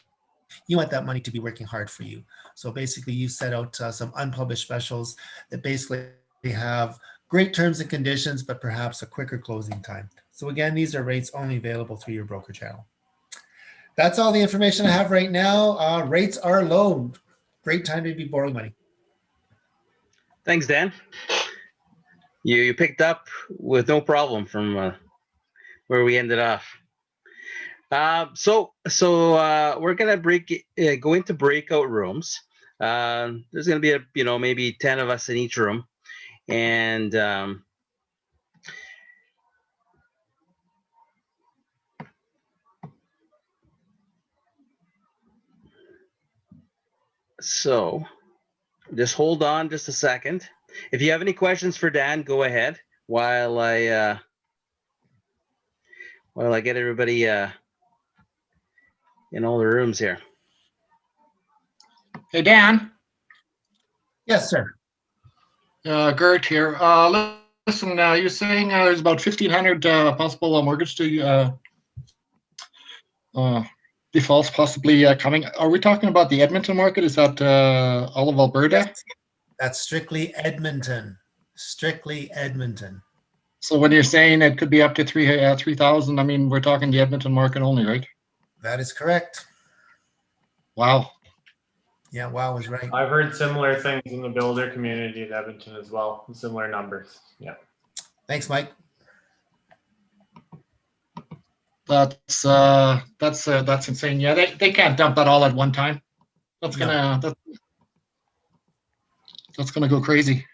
you want that money to be working hard for you. So basically you set out some unpublished specials that basically have great terms and conditions, but perhaps a quicker closing time. So again, these are rates only available through your broker channel. That's all the information I have right now. Rates are low. Great time to be borrowing money. Thanks, Dan. You picked up with no problem from where we ended off. So we're gonna go into breakout rooms. There's gonna be maybe 10 of us in each room, and so just hold on just a second. If you have any questions for Dan, go ahead while I get everybody in all the rooms here. Hey, Dan. Yes, sir. Gert here. Listen, you're saying there's about 1,500 possible mortgage to defaults possibly coming. Are we talking about the Edmonton market? Is that all of Alberta? Yes. That's strictly Edmonton. Strictly Edmonton. So when you're saying it could be up to 3,000, I mean, we're talking the Edmonton market only, right? That is correct. Wow. Yeah, wow is right. I've heard similar things in the builder community in Edmonton as well, similar numbers. Yeah. Thanks, Mike. That's insane. Yeah, they can't dump that all at one time. That's gonna that's gonna go crazy.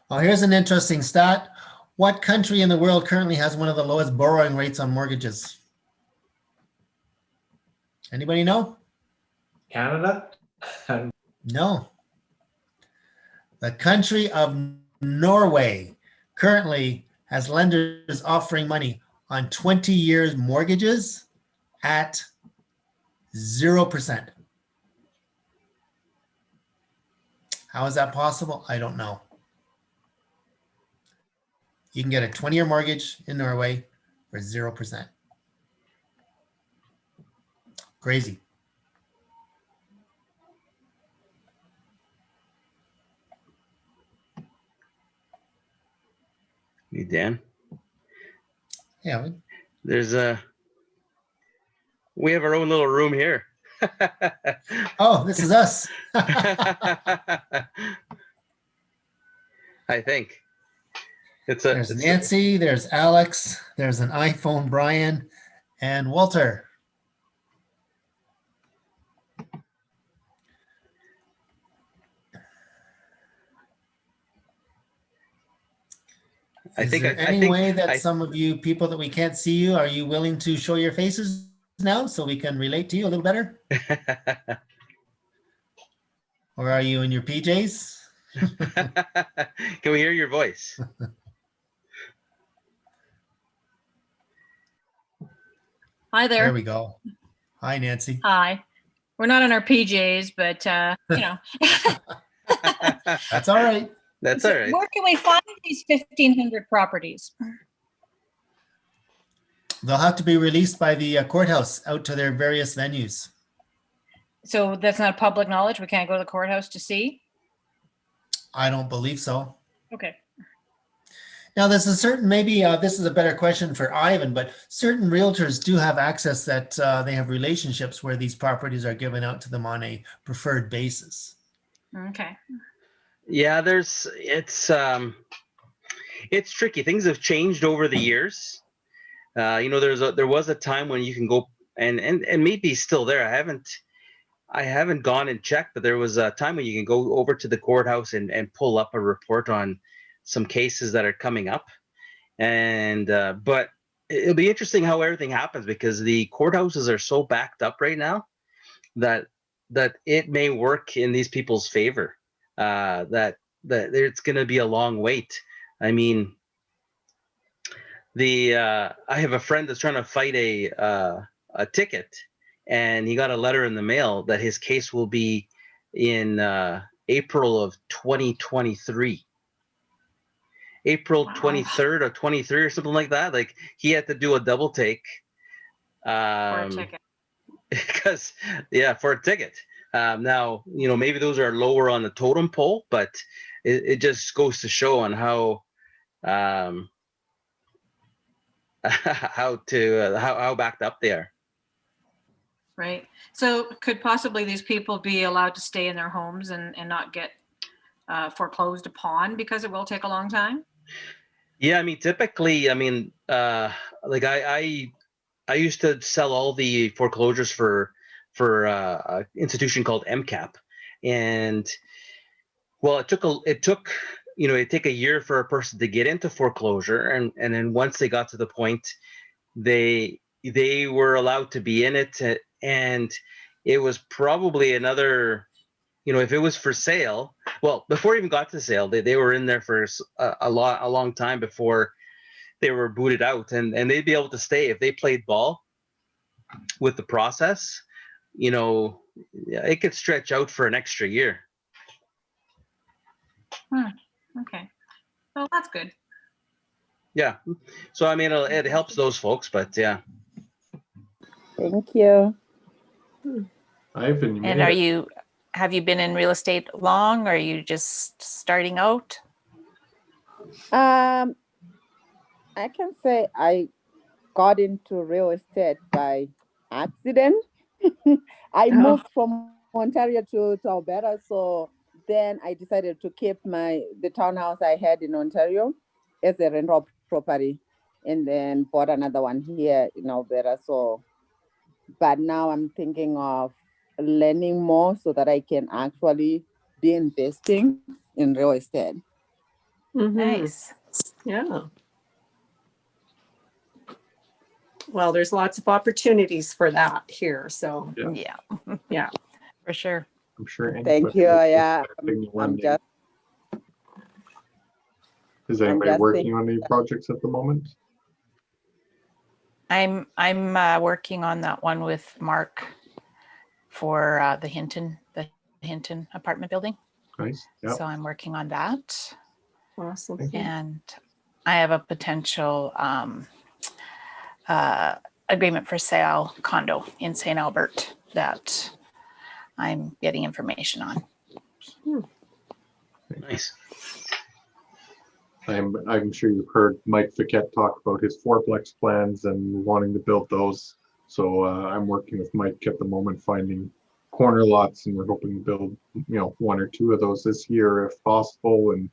Well, here's an interesting stat. What country in the world currently has one of the lowest borrowing rates on mortgages? Anybody know? Canada? No. The country of Norway currently has lenders offering money on 20 years mortgages at 0%. How is that possible? I don't know. You can get a 20-year mortgage in Norway for 0%. Crazy. Hey, Dan. Yeah. We have our own little room here. Oh, this is us. I think. There's Nancy, there's Alex, there's an iPhone Brian, and Walter. Is there any way that some of you people that we can't see you, are you willing to show your faces now so we can relate to you a little better? Or are you in your PJs? Can we hear your voice? Hi there. There we go. Hi, Nancy. Hi. We're not in our PJs, but you know. That's all right. That's all right. Where can we find these 1,500 properties? They'll have to be released by the courthouse out to their various venues. So that's not public knowledge? We can't go to the courthouse to see? I don't believe so. Okay. Now, there's a certain, maybe this is a better question for Ivan, but certain realtors do have access that they have relationships where these properties are given out to them on a preferred basis. Okay. Yeah, it's tricky. Things have changed over the years. You know, there was a time when you can go and maybe still there. I haven't gone and checked, but there was a time when you can go over to the courthouse and pull up a report on some cases that are coming up. And but it'll be interesting how everything happens, because the courthouses are so backed up right now that it may work in these people's favor. That it's going to be a long wait. I mean, I have a friend that's trying to fight a ticket, and he got a letter in the mail that his case will be in April of 2023. April 23rd or 23 or something like that. Like he had to do a double take. For a ticket. Because for a ticket. Now, maybe those are lower on the totem pole, but it just goes to show on how how backed up they are. Right. So could possibly these people be allowed to stay in their homes and not get foreclosed upon because it will take a long time? Yeah, I mean, typically, like I used to sell all the foreclosures for an institution called MCAP, and well, it took it'd take a year for a person to get into foreclosure, and then once they got to the point, they were allowed to be in it, and it was probably another, if it was for sale, well, before it even got to sale, they were in there for a long time before they were booted out, and they'd be able to stay if they played ball with the process. It could stretch out for an extra year. Okay. Well, that's good. Yeah. So, I mean, it helps those folks, but yeah. Thank you. Ivan, And have you been in real estate long, or are you just starting out? I can say I got into real estate by accident. I moved from Ontario to Alberta, so then I decided to keep the townhouse I had in Ontario as a rental property, and then bought another one here in Alberta. So, but now I'm thinking of learning more so that I can actually be investing in real estate. Nice. Yeah. Well, there's lots of opportunities for that here. So yeah, for sure. I'm sure. Thank you. Yeah, Is anybody working on any projects at the moment? I'm working on that one with Mark for the Hinton apartment building. Nice. Yeah. So I'm working on that. Awesome. And I have a potential agreement for sale condo in St. Albert that I'm getting information on. Nice. I'm sure you've heard Mike Fiquette talk about his fourplex plans and wanting to build those. So I'm working with Mike at the moment, finding corner lots, and we're hoping to build, one or two of those this year if possible, and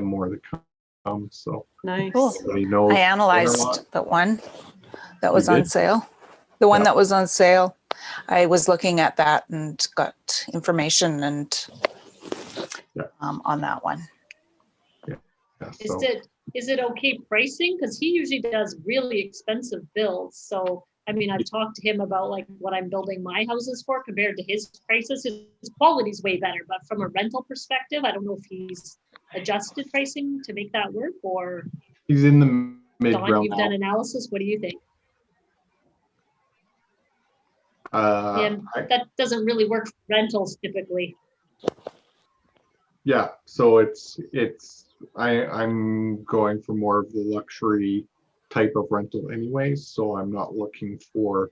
more to come. So nice. Cool. I analyzed the one that was on sale. The one that was on sale. I was looking at that and got information and on that one. Is it okay pricing? Because he usually does really expensive builds. So I mean, I've talked to him about like what I'm building my houses for compared to his prices. His quality is way better, but from a rental perspective, I don't know if he's adjusted pricing to make that work, or he's in the mid Don, realm. you've done analysis. What do you think? And that doesn't really work for rentals typically. Yeah, so I'm going for more of the luxury type of rental anyways, so I'm not looking for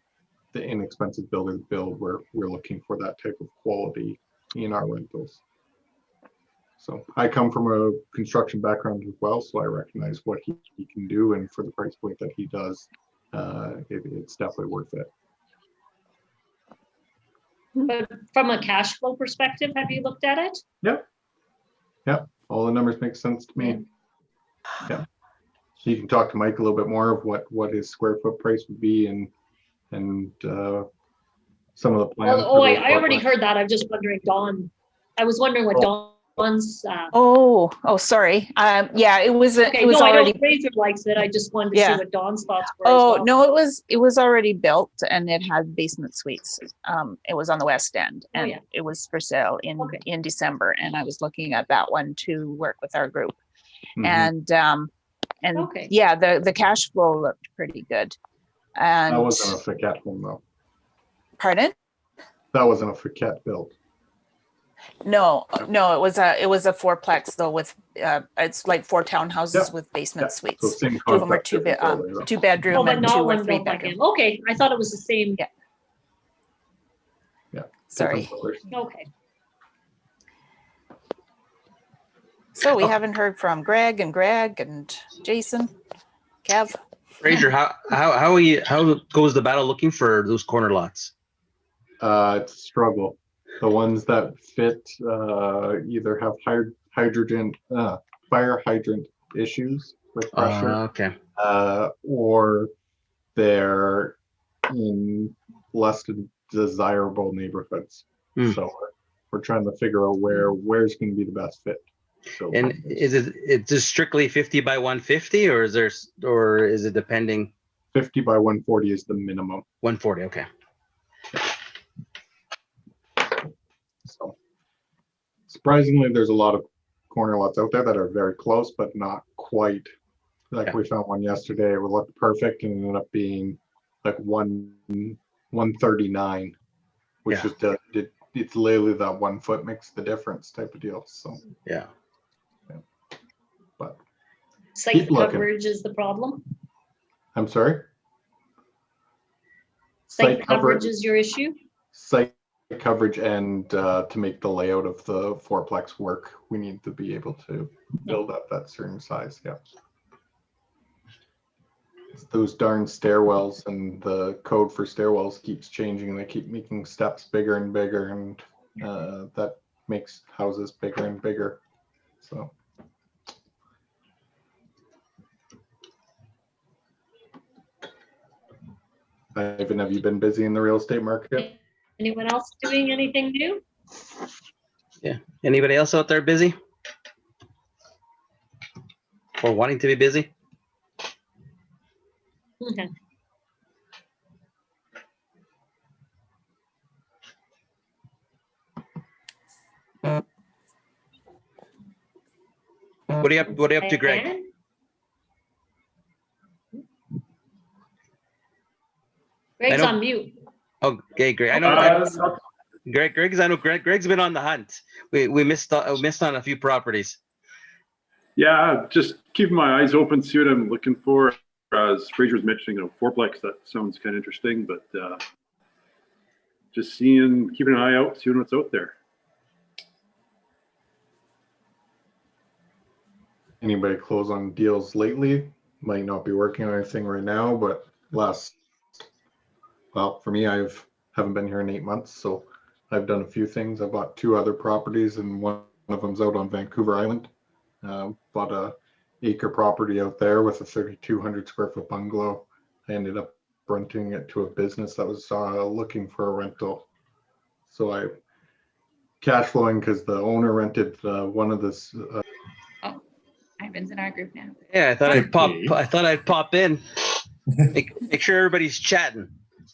the inexpensive builder build. We're looking for that type of quality in our rentals. So I come from a construction background as well, so I recognize what he can do, and for the price point that he does, it's definitely worth it. But from a cash flow perspective, have you looked at it? Yep. All the numbers make sense to me. Yeah. So you can talk to Mike a little bit more of what his square foot price would be, and some of the plans. I already heard that. I'm just wondering, Dawn. I was wondering what Dawn's. Sorry. Yeah, it was. Okay, it was I already. know Fraser likes it. I just wanted to see what Dawn's thoughts were. Oh as well. no, it was already built, and it had basement suites. It was on the west end, and it was for sale in December. And I was looking at that one to work with our group, and the cash flow looked pretty good. And that wasn't a Fiquette home though. Pardon? That wasn't a Fiquette build. No, no, it was a fourplex though with it's like 4 townhouses with basement suites. So same 2 of them are concept, different building, right? 2 bedroom Oh, but and not 2 or one 3 built like bedroom. him. Okay, I thought it was the same. Yeah. Yeah. Sorry. Okay. So we haven't heard from Greg and Jason, Kev. Fraser, how goes the battle looking for those corner lots? It's a struggle. The ones that fit either have fire hydrant issues with pressure, Okay. or they're in less desirable neighborhoods. So we're trying to figure out where's going to be the best fit. So, and is it just strictly 50 by 150, or is it depending? 50 by 140 is the minimum. 140, okay. So surprisingly, there's a lot of corner lots out there that are very close, but not quite. Like we found one yesterday, it would look perfect and ended up being like 139, which is it's literally that 1 foot makes the difference type of deal. So yeah. But site coverage is the problem. I'm sorry. Site coverage is your issue. Site coverage and to make the layout of the fourplex work, we need to be able to build up that certain size. Yeah. It's those darn stairwells, and the code for stairwells keeps changing, and they keep making steps bigger and bigger, and that makes houses bigger and bigger. So. Ivan, have you been busy in the real estate market? Anyone else doing anything new? Yeah. Anybody else out there busy? Or wanting to be busy? Okay. What are you up to, Greg? Greg's on mute. Okay, Greg. I know. Greg's been on the hunt. We missed on a few properties. Yeah, just keeping my eyes open, see what I'm looking for. As Fraser was mentioning, fourplex, that sounds kind of interesting, but just keeping an eye out, seeing what's out there. Anybody close on deals lately? Might not be working on anything right now, but for me, haven't been here in 8 months, so I've done a few things. I bought 2 other properties, and one of them's out on Vancouver Island. Bought a acre property out there with a 3,200 square foot bungalow. I ended up renting it to a business that was looking for a rental. So I cash flowing because the owner rented one of this. Ivan's in our group now. Yeah, I thought I'd pop in. Make sure everybody's chatting.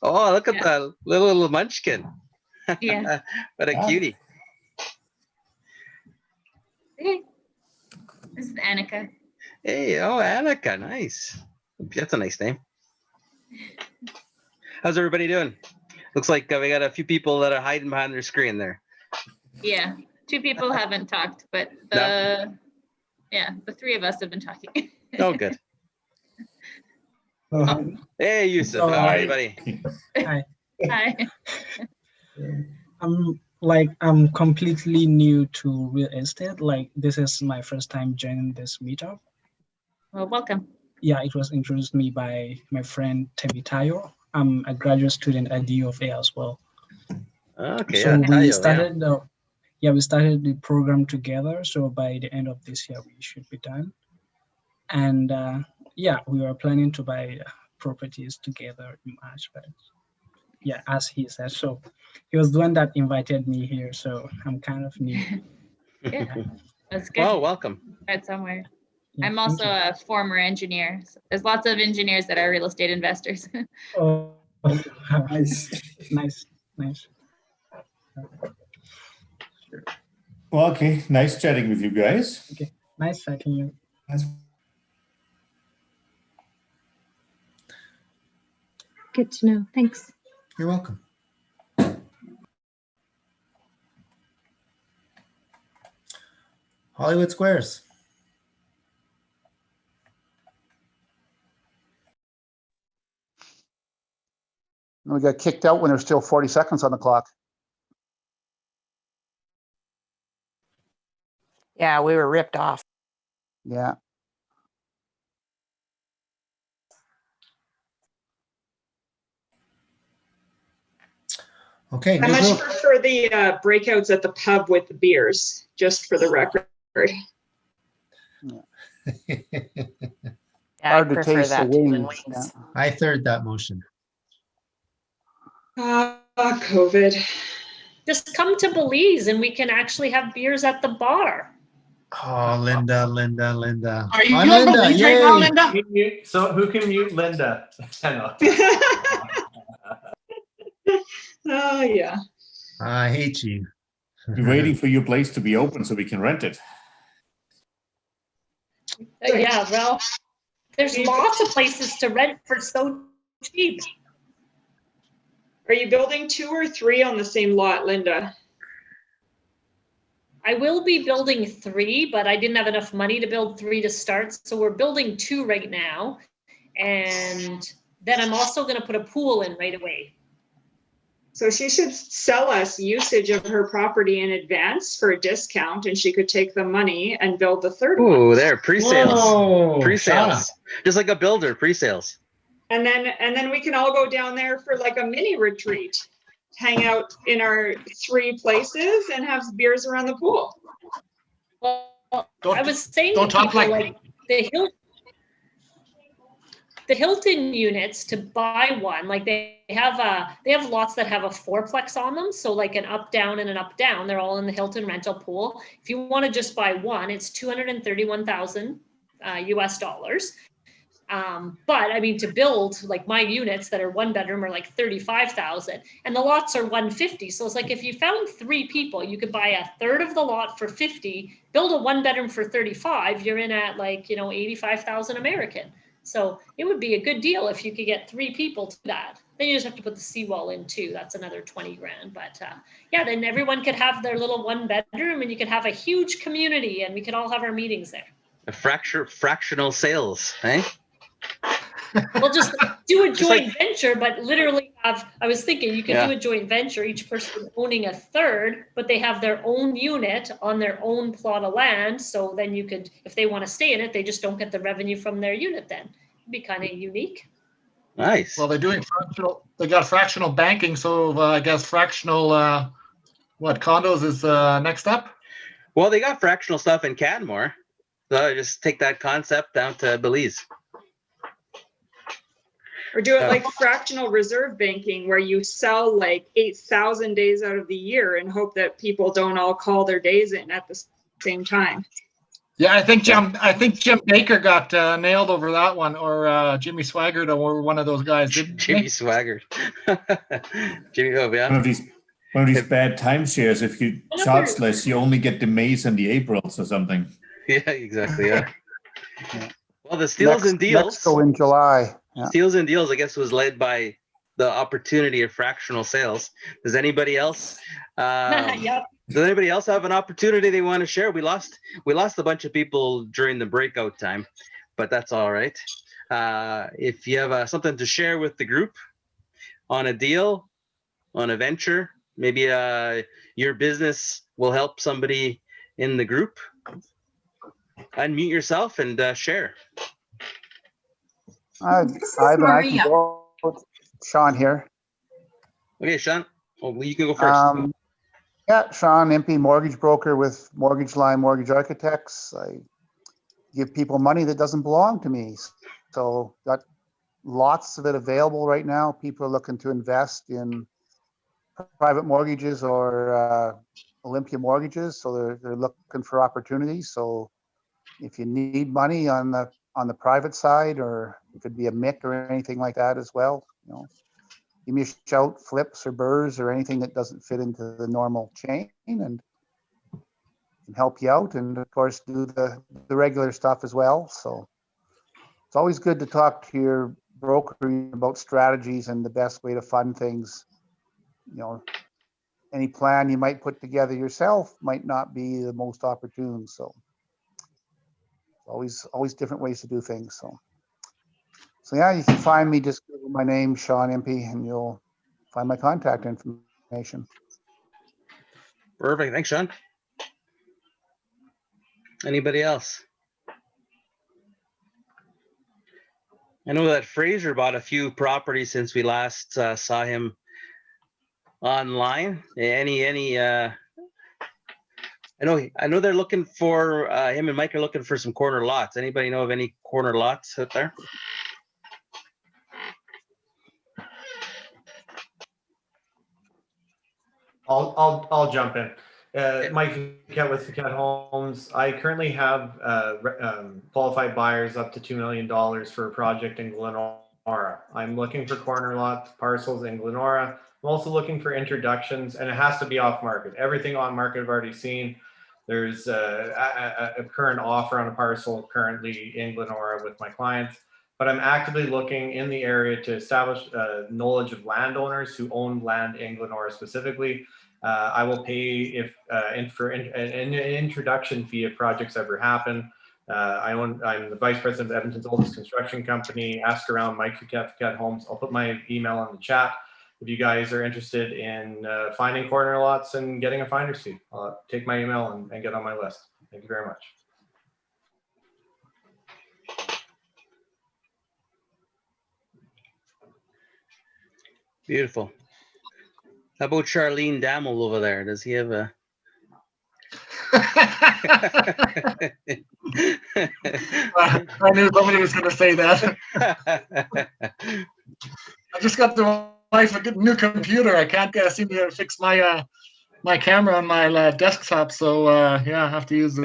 Oh, look at that little munchkin. Yeah. What a cutie. Hey, this is Annika. Hey, Annika, nice. That's a nice name. How's everybody doing? Looks like we got a few people that are hiding behind their screen there. Yeah, 2 people haven't talked, but the 3 of us have been talking. Oh, good. Hey, Yusuf. How are you, buddy? Hi. Hi. I'm completely new to real estate. Like, this is my first time joining this meetup. Well, welcome. Yeah, it was introduced me by my friend Tevitayo. I'm a graduate student at the U of A as well. Okay. So we started the program together. So by the end of this year, we should be done. And we were planning to buy properties together in March, but yeah, as he said, so he was the one that invited me here. So I'm kind of new. Yeah, that's good. Oh, welcome. Start somewhere. Yeah, I'm also a former engineer. So there's lots of engineers that are real estate investors. Oh, nice. Well, okay, nice chatting with you guys. Okay, nice chatting you. Nice. Good to know. Thanks. You're welcome. Hollywood Squares. We got kicked out when there's still 40 seconds on the clock. Yeah, we were ripped off. Yeah. Okay. I much prefer the breakouts at the pub with the beers, just for the record. Hard to taste the wings. Yeah. I third that motion. COVID. Just come to Belize and we can actually have beers at the bar. Oh, Linda. Are you On on Linda, Belize right now, Linda? So who can mute Linda? Oh, yeah. I hate you. We're waiting for your place to be open so we can rent it. Yeah, well, there's lots of places to rent for so cheap. Are you building 2 or 3 on the same lot, Linda? I will be building 3, but I didn't have enough money to build 3 to start. So we're building 2 right now. And then I'm also going to put a pool in right away. So she should sell us usage of her property in advance for a discount, and she could take the money and build the 3rd one. Ooh, there, pre-sales. Whoa, Pre-sales. Just like a builder, pre-sales. And then we can all go down there for like a mini retreat, hang out in our 3 places and have beers around the pool. Well, I was saying to talk people, like the Hilton units, to buy one, like they have lots that have a 4-plex on them. So like an up down and an up down, they're all in the Hilton rental pool. If you want to just buy one, it's $231,000 US dollars. But I mean, to build like my units that are 1 bedroom are like 35,000, and the lots are 150. So it's like, if you found 3 people, you could buy 1/3 of the lot for 50, build a 1 bedroom for 35. You're in at like, 85,000 American. So it would be a good deal if you could get 3 people to that. Then you just have to put the seawall in too. That's another 20 grand. But yeah, then everyone could have their little 1 bedroom, and you could have a huge community, and we could all have our meetings there. A fractional sales, eh? We'll just do a joint venture, but literally I was thinking you could do a joint venture, each person owning 1/3, but they have their own unit on their own plot of land. So then you could, if they want to stay in it, they just don't get the revenue from their unit then. It'd be kind of unique. Nice. Well, they're doing fractional, they got fractional banking. So I guess fractional, condos is next up? Well, they got fractional stuff in Canmore. So just take that concept down to Belize. Or do it like fractional reserve banking, where you sell like 8,000 days out of the year and hope that people don't all call their days in at the same time. Yeah, I think Jim Baker got nailed over that one, or Jimmy Swaggart, or one of those guys. Jimmy Swaggart. Jimmy, oh yeah. One of these bad timeshares. If you charge less, you only get the Mays and the Aprils or something. Yeah, exactly. Yeah. Well, the Steals and Deals. Mexico in July. Yeah. Steals and Deals, I guess, was led by the opportunity of fractional sales. Does anybody else? Yep. Does anybody else have an opportunity they want to share? We lost a bunch of people during the breakout time, but that's all right. If you have something to share with the group on a deal, on a venture, maybe your business will help somebody in the group, unmute yourself and share. I can go. Sean here. Okay, Sean. Well, you can go first. Yeah, Sean, MP mortgage broker with Mortgage Line Mortgage Architects. I give people money that doesn't belong to me. So got lots of it available right now. People are looking to invest in private mortgages or Olympia mortgages. So they're looking for opportunities. So if you need money on the private side, or it could be a MIC or anything like that as well, give me a shout, flips or burrs or anything that doesn't fit into the normal chain, and can help you out. And of course, do the regular stuff as well. So it's always good to talk to your broker about strategies and the best way to fund things. Any plan you might put together yourself might not be the most opportune. So always different ways to do things. So yeah, you can find me, just Google my name, Sean Impey, and you'll find my contact information. Perfect. Thanks, Sean. Anybody else? I know that Fraser bought a few properties since we last saw him online. I know they're looking for him and Mike are looking for some corner lots. Anybody know of any corner lots out there? I'll jump in. Mike Fiquette with Fiquette Homes. I currently have qualified buyers up to $2 million for a project in Glenora. I'm looking for corner lots, parcels in Glenora. I'm also looking for introductions, and it has to be off market. Everything on market I've already seen. There's a current offer on a parcel currently in Glenora with my clients, but I'm actively looking in the area to establish knowledge of landowners who own land in Glenora specifically. I will pay for an introduction fee if projects ever happen. I'm the vice president of Edmonton's oldest construction company. Ask around Mike Fiquette Homes. I'll put my email in the chat. If you guys are interested in finding corner lots and getting a finder's fee, take my email and get on my list. Thank you very much. Beautiful. How about Charlene Dammel over there? Does he have a... I knew somebody was going to say that. I just got the wife a good new computer. I can't seem to fix my my camera on my desktop, so yeah, I have to use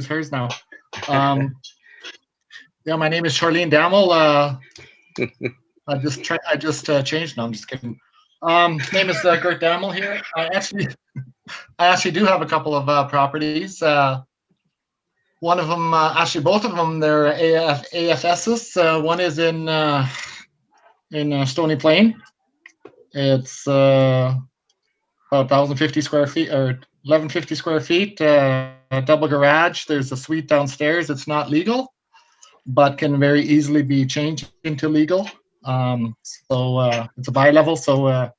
hers now. Yeah, my name is Charlene Dammel. I just changed. No, I'm just kidding. Name is Gert Dammel here. I actually do have a couple of properties. One of them, actually both of them, they're AFSs. One is in Stony Plain. It's about 1,050 square feet or 1,150 square feet. A double garage. There's a suite downstairs. It's not legal, but can very easily be changed into legal. So it's a buy level. So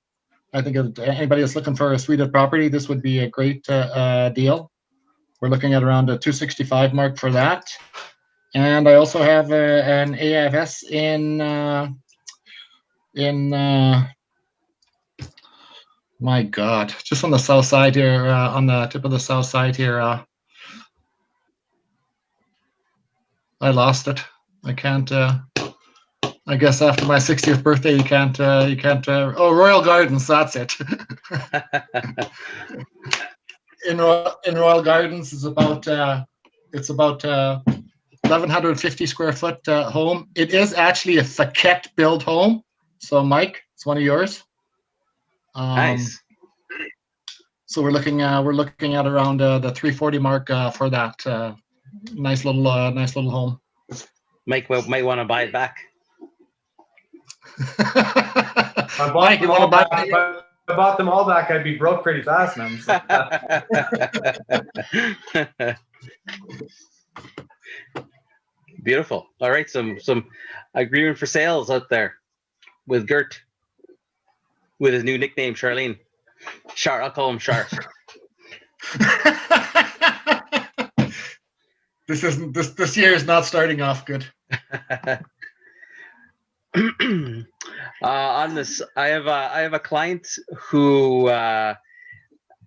I think if anybody that's looking for a suited property, this would be a great deal. We're looking at around a 265 mark for that. And I also have an AFS my God, just on the south side here, on the tip of the south side here. I lost it. I can't. I guess after my 60th birthday, you can't. Oh, Royal Gardens, that's it. in Royal Gardens is about. It's about 1,150 square foot home. It is actually a Fiquette build home. So, Mike, it's one of yours. Nice. So we're looking at around the 340 mark for that. Nice little home. Mike might want to buy it back. Mike, you want to buy? If I bought them all back, I'd be broke pretty fast now. Beautiful. All right, some agreement for sales out there with Gert, with his new nickname, Charlene. Char, I'll call him Char. This year is not starting off good. On this, I have a client who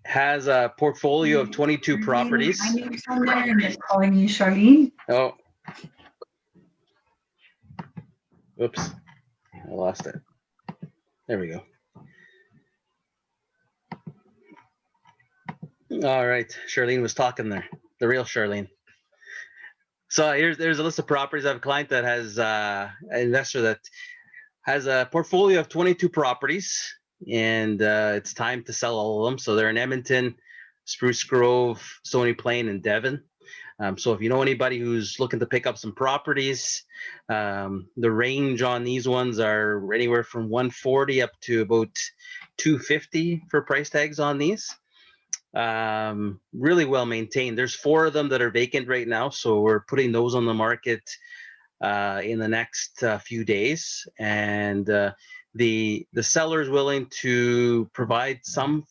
has a portfolio of 22 properties. I knew somewhere and it's calling you Charlene. Oh. Oops. I lost it. There we go. All right. Charlene was talking there. The real Charlene. So there's a list of properties. I have a client that has an investor that has a portfolio of 22 properties, and it's time to sell all of them. So they're in Edmonton, Spruce Grove, Stony Plain, and Devon. So if you know anybody who's looking to pick up some properties, the range on these ones are anywhere from 140 up to about 250 for price tags on these. really well maintained. There's 4 of them that are vacant right now, so we're putting those on the market in the next few days, and the seller is willing to provide some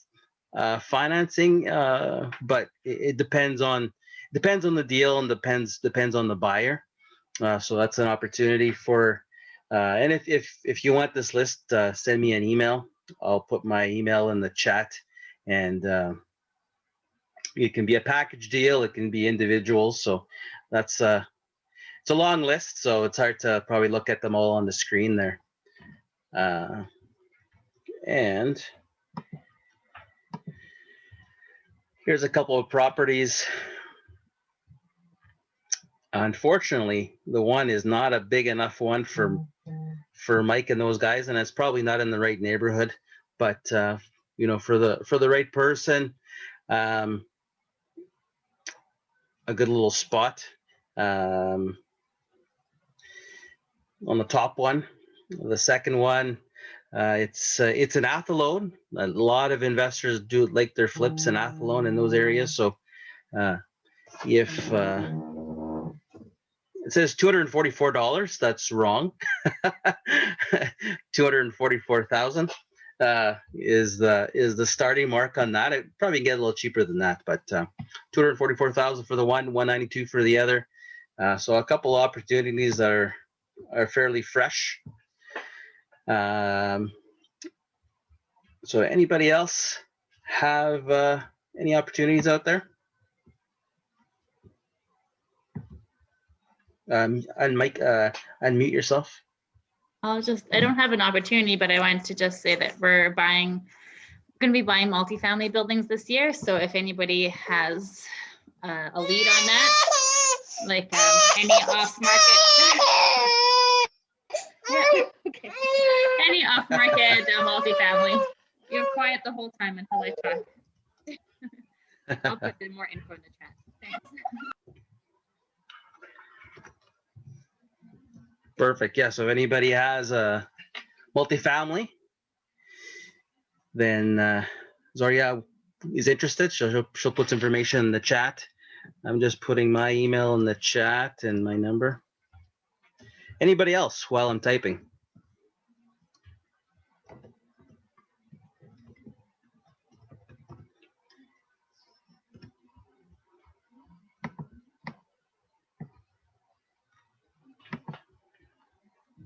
financing, but it depends on the deal and depends on the buyer. So that's an opportunity for. And if you want this list, send me an email. I'll put my email in the chat, and it can be a package deal. It can be individuals. So that's it's a long list, so it's hard to probably look at them all on the screen there. And here's a couple of properties. Unfortunately, the one is not a big enough one for Mike and those guys, and it's probably not in the right neighborhood. But you know, for the right person, a good little spot. On the top one, the second one, it's an Athlone. A lot of investors do like their flips in Athlone in those areas. So if it says $244, that's wrong. $244,000 is the starting mark on that. It probably get a little cheaper than that, but $244,000 for the one, $192 for the other. So a couple of opportunities that are fairly fresh. So anybody else have any opportunities out there? And Mike, unmute yourself. I don't have an opportunity, but I wanted to just say that we're going to be buying multifamily buildings this year. So if anybody has a lead on that, like any off-market, yeah, okay. Any off-market multifamily, you're quiet the whole time until I talk. I'll put more info in the chat. Thanks. Perfect. Yeah. So if anybody has a multifamily, then Zoria is interested. She'll put some information in the chat. I'm just putting my email in the chat and my number. Anybody else while I'm typing?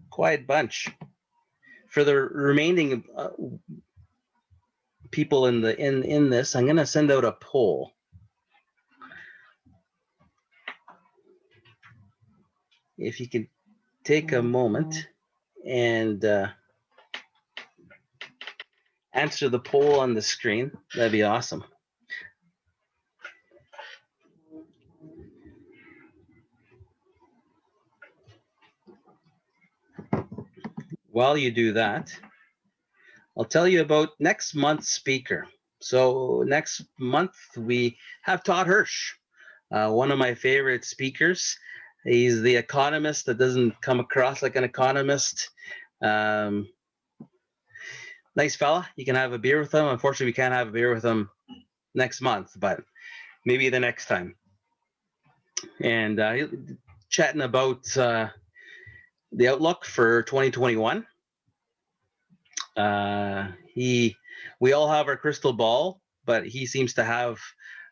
Quiet bunch. For the remaining people in this, I'm going to send out a poll. If you could take a moment and answer the poll on the screen, that'd be awesome. While you do that, I'll tell you about next month's speaker. So next month we have Todd Hirsch, one of my favorite speakers. He's the economist that doesn't come across like an economist. Nice fella. You can have a beer with him. Unfortunately, we can't have a beer with him next month, but maybe the next time. And chatting about the outlook for 2021. We all have our crystal ball, but he seems to have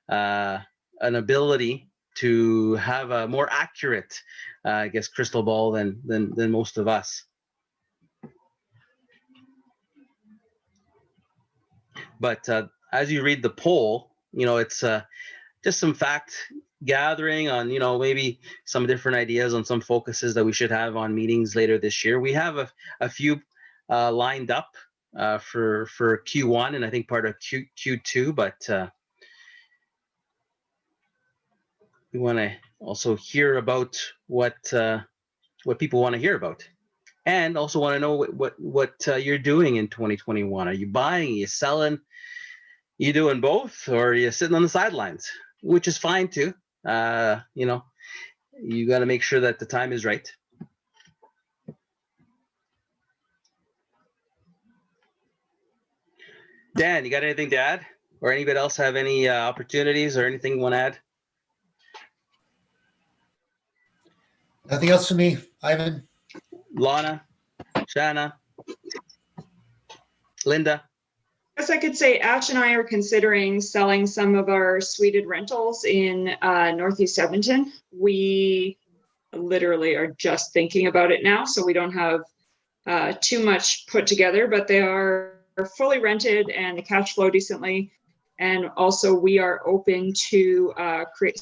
an ability to have a more accurate, I guess, crystal ball than most of us. But as you read the poll, you know, it's just some fact gathering on, you know, maybe some different ideas on some focuses that we should have on meetings later this year. We have a few lined up for Q1 and I think part of Q2, but we want to also hear about what people want to hear about, and also want to know what you're doing in 2021. Are you buying? Are you selling? Are you doing both, or are you sitting on the sidelines? Which is fine too. You know, you got to make sure that the time is right. Dan, you got anything to add? or anybody else have any opportunities or anything you want to add? Nothing else for me, Ivan. Lana, Shanna, Linda. Yes, I could say Ash and I are considering selling some of our suited rentals in Northeast Edmonton. We literally are just thinking about it now, so we don't have too much put together, but they are fully rented and they cash flow decently. And also we are open to create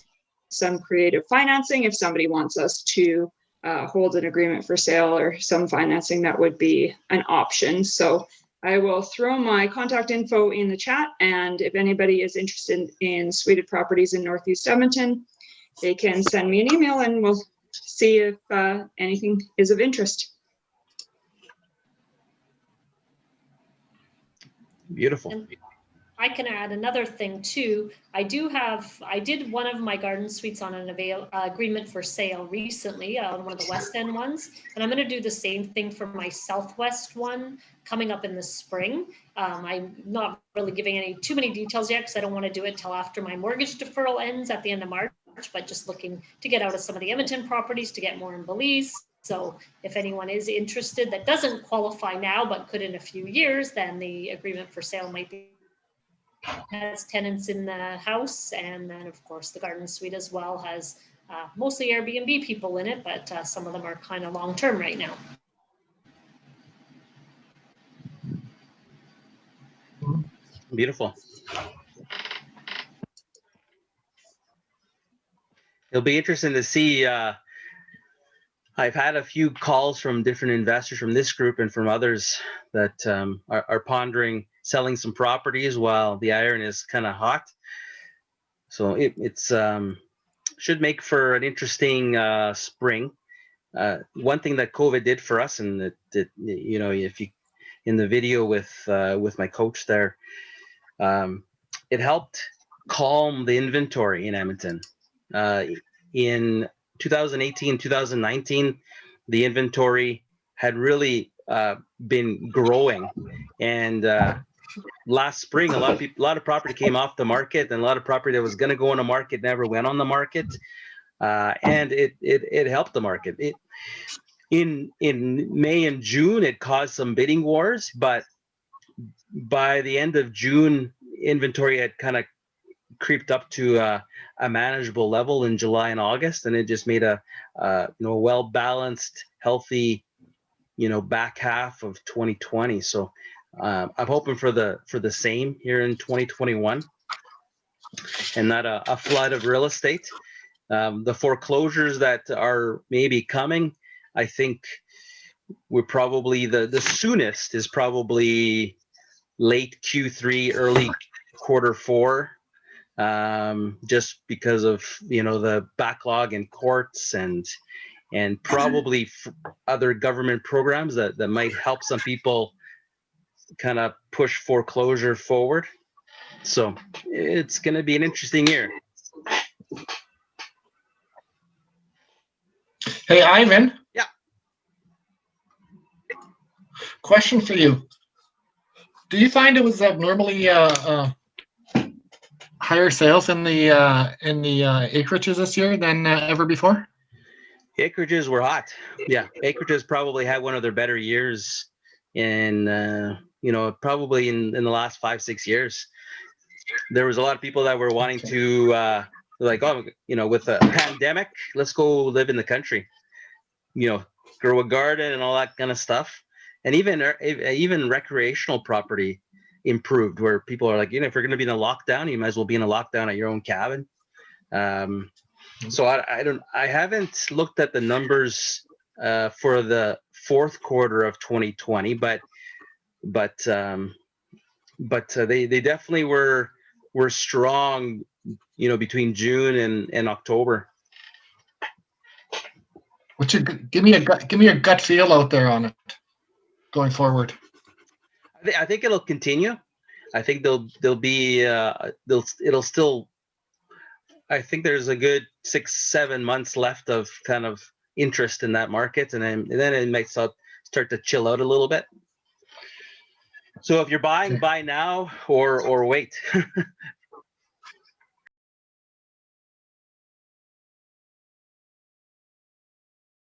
some creative financing if somebody wants us to hold an agreement for sale or some financing, that would be an option. So I will throw my contact info in the chat, and if anybody is interested in suited properties in Northeast Edmonton, they can send me an email and we'll see if anything is of interest. Beautiful. And I can add another thing too. I did one of my garden suites on an agreement for sale recently on one of the West End ones. And I'm going to do the same thing for my Southwest one coming up in the spring. I'm not really giving too many details yet because I don't want to do it till after my mortgage deferral ends at the end of March, but just looking to get out of some of the Edmonton properties to get more in Belize. So if anyone is interested that doesn't qualify now, but could in a few years, then the agreement for sale might be has tenants in the house. And then of course the garden suite as well has mostly Airbnb people in it, but some of them are kind of long-term right now. Beautiful. It'll be interesting to see. I've had a few calls from different investors from this group and from others that are pondering selling some properties while the iron is kind of hot. So it's should make for an interesting spring. One thing that COVID did for us, and that you know, if you in the video with my coach there, it helped calm the inventory in Edmonton. In 2018, 2019, the inventory had really been growing, and last spring, a lot of property came off the market, and a lot of property that was going to go on the market never went on the market, and it helped the market. In May and June, it caused some bidding wars, but by the end of June, inventory had kind of creeped up to a manageable level in July and August, and it just made a well balanced, healthy, back half of 2020. So I'm hoping for the same here in 2021, and not a flood of real estate. The foreclosures that are maybe coming, I think we're probably the soonest is probably late Q3, early Q4. Just because of the backlog in courts and probably other government programs that might help some people kind of push foreclosure forward. So it's going to be an interesting year. Hey, Ivan. Yeah. Question for you. Do you find it was abnormally higher sales in the acreages this year than ever before? Acreages were hot. Yeah, acreages probably had one of their better years in probably in the last 5-6 years. There was a lot of people that were wanting to with a pandemic, let's go live in the country, grow a garden and all that kind of stuff. And even recreational property improved, where people are like, if you're going to be in a lockdown, you might as well be in a lockdown at your own cabin. So I haven't looked at the numbers for the fourth quarter of 2020, but they definitely were strong, between June and October. Give me a gut feel out there on it going forward. I think it'll continue. I think it'll still. I think there's a good 6-7 months left of kind of interest in that market, and then it might start to chill out a little bit. So if you're buying, buy now or wait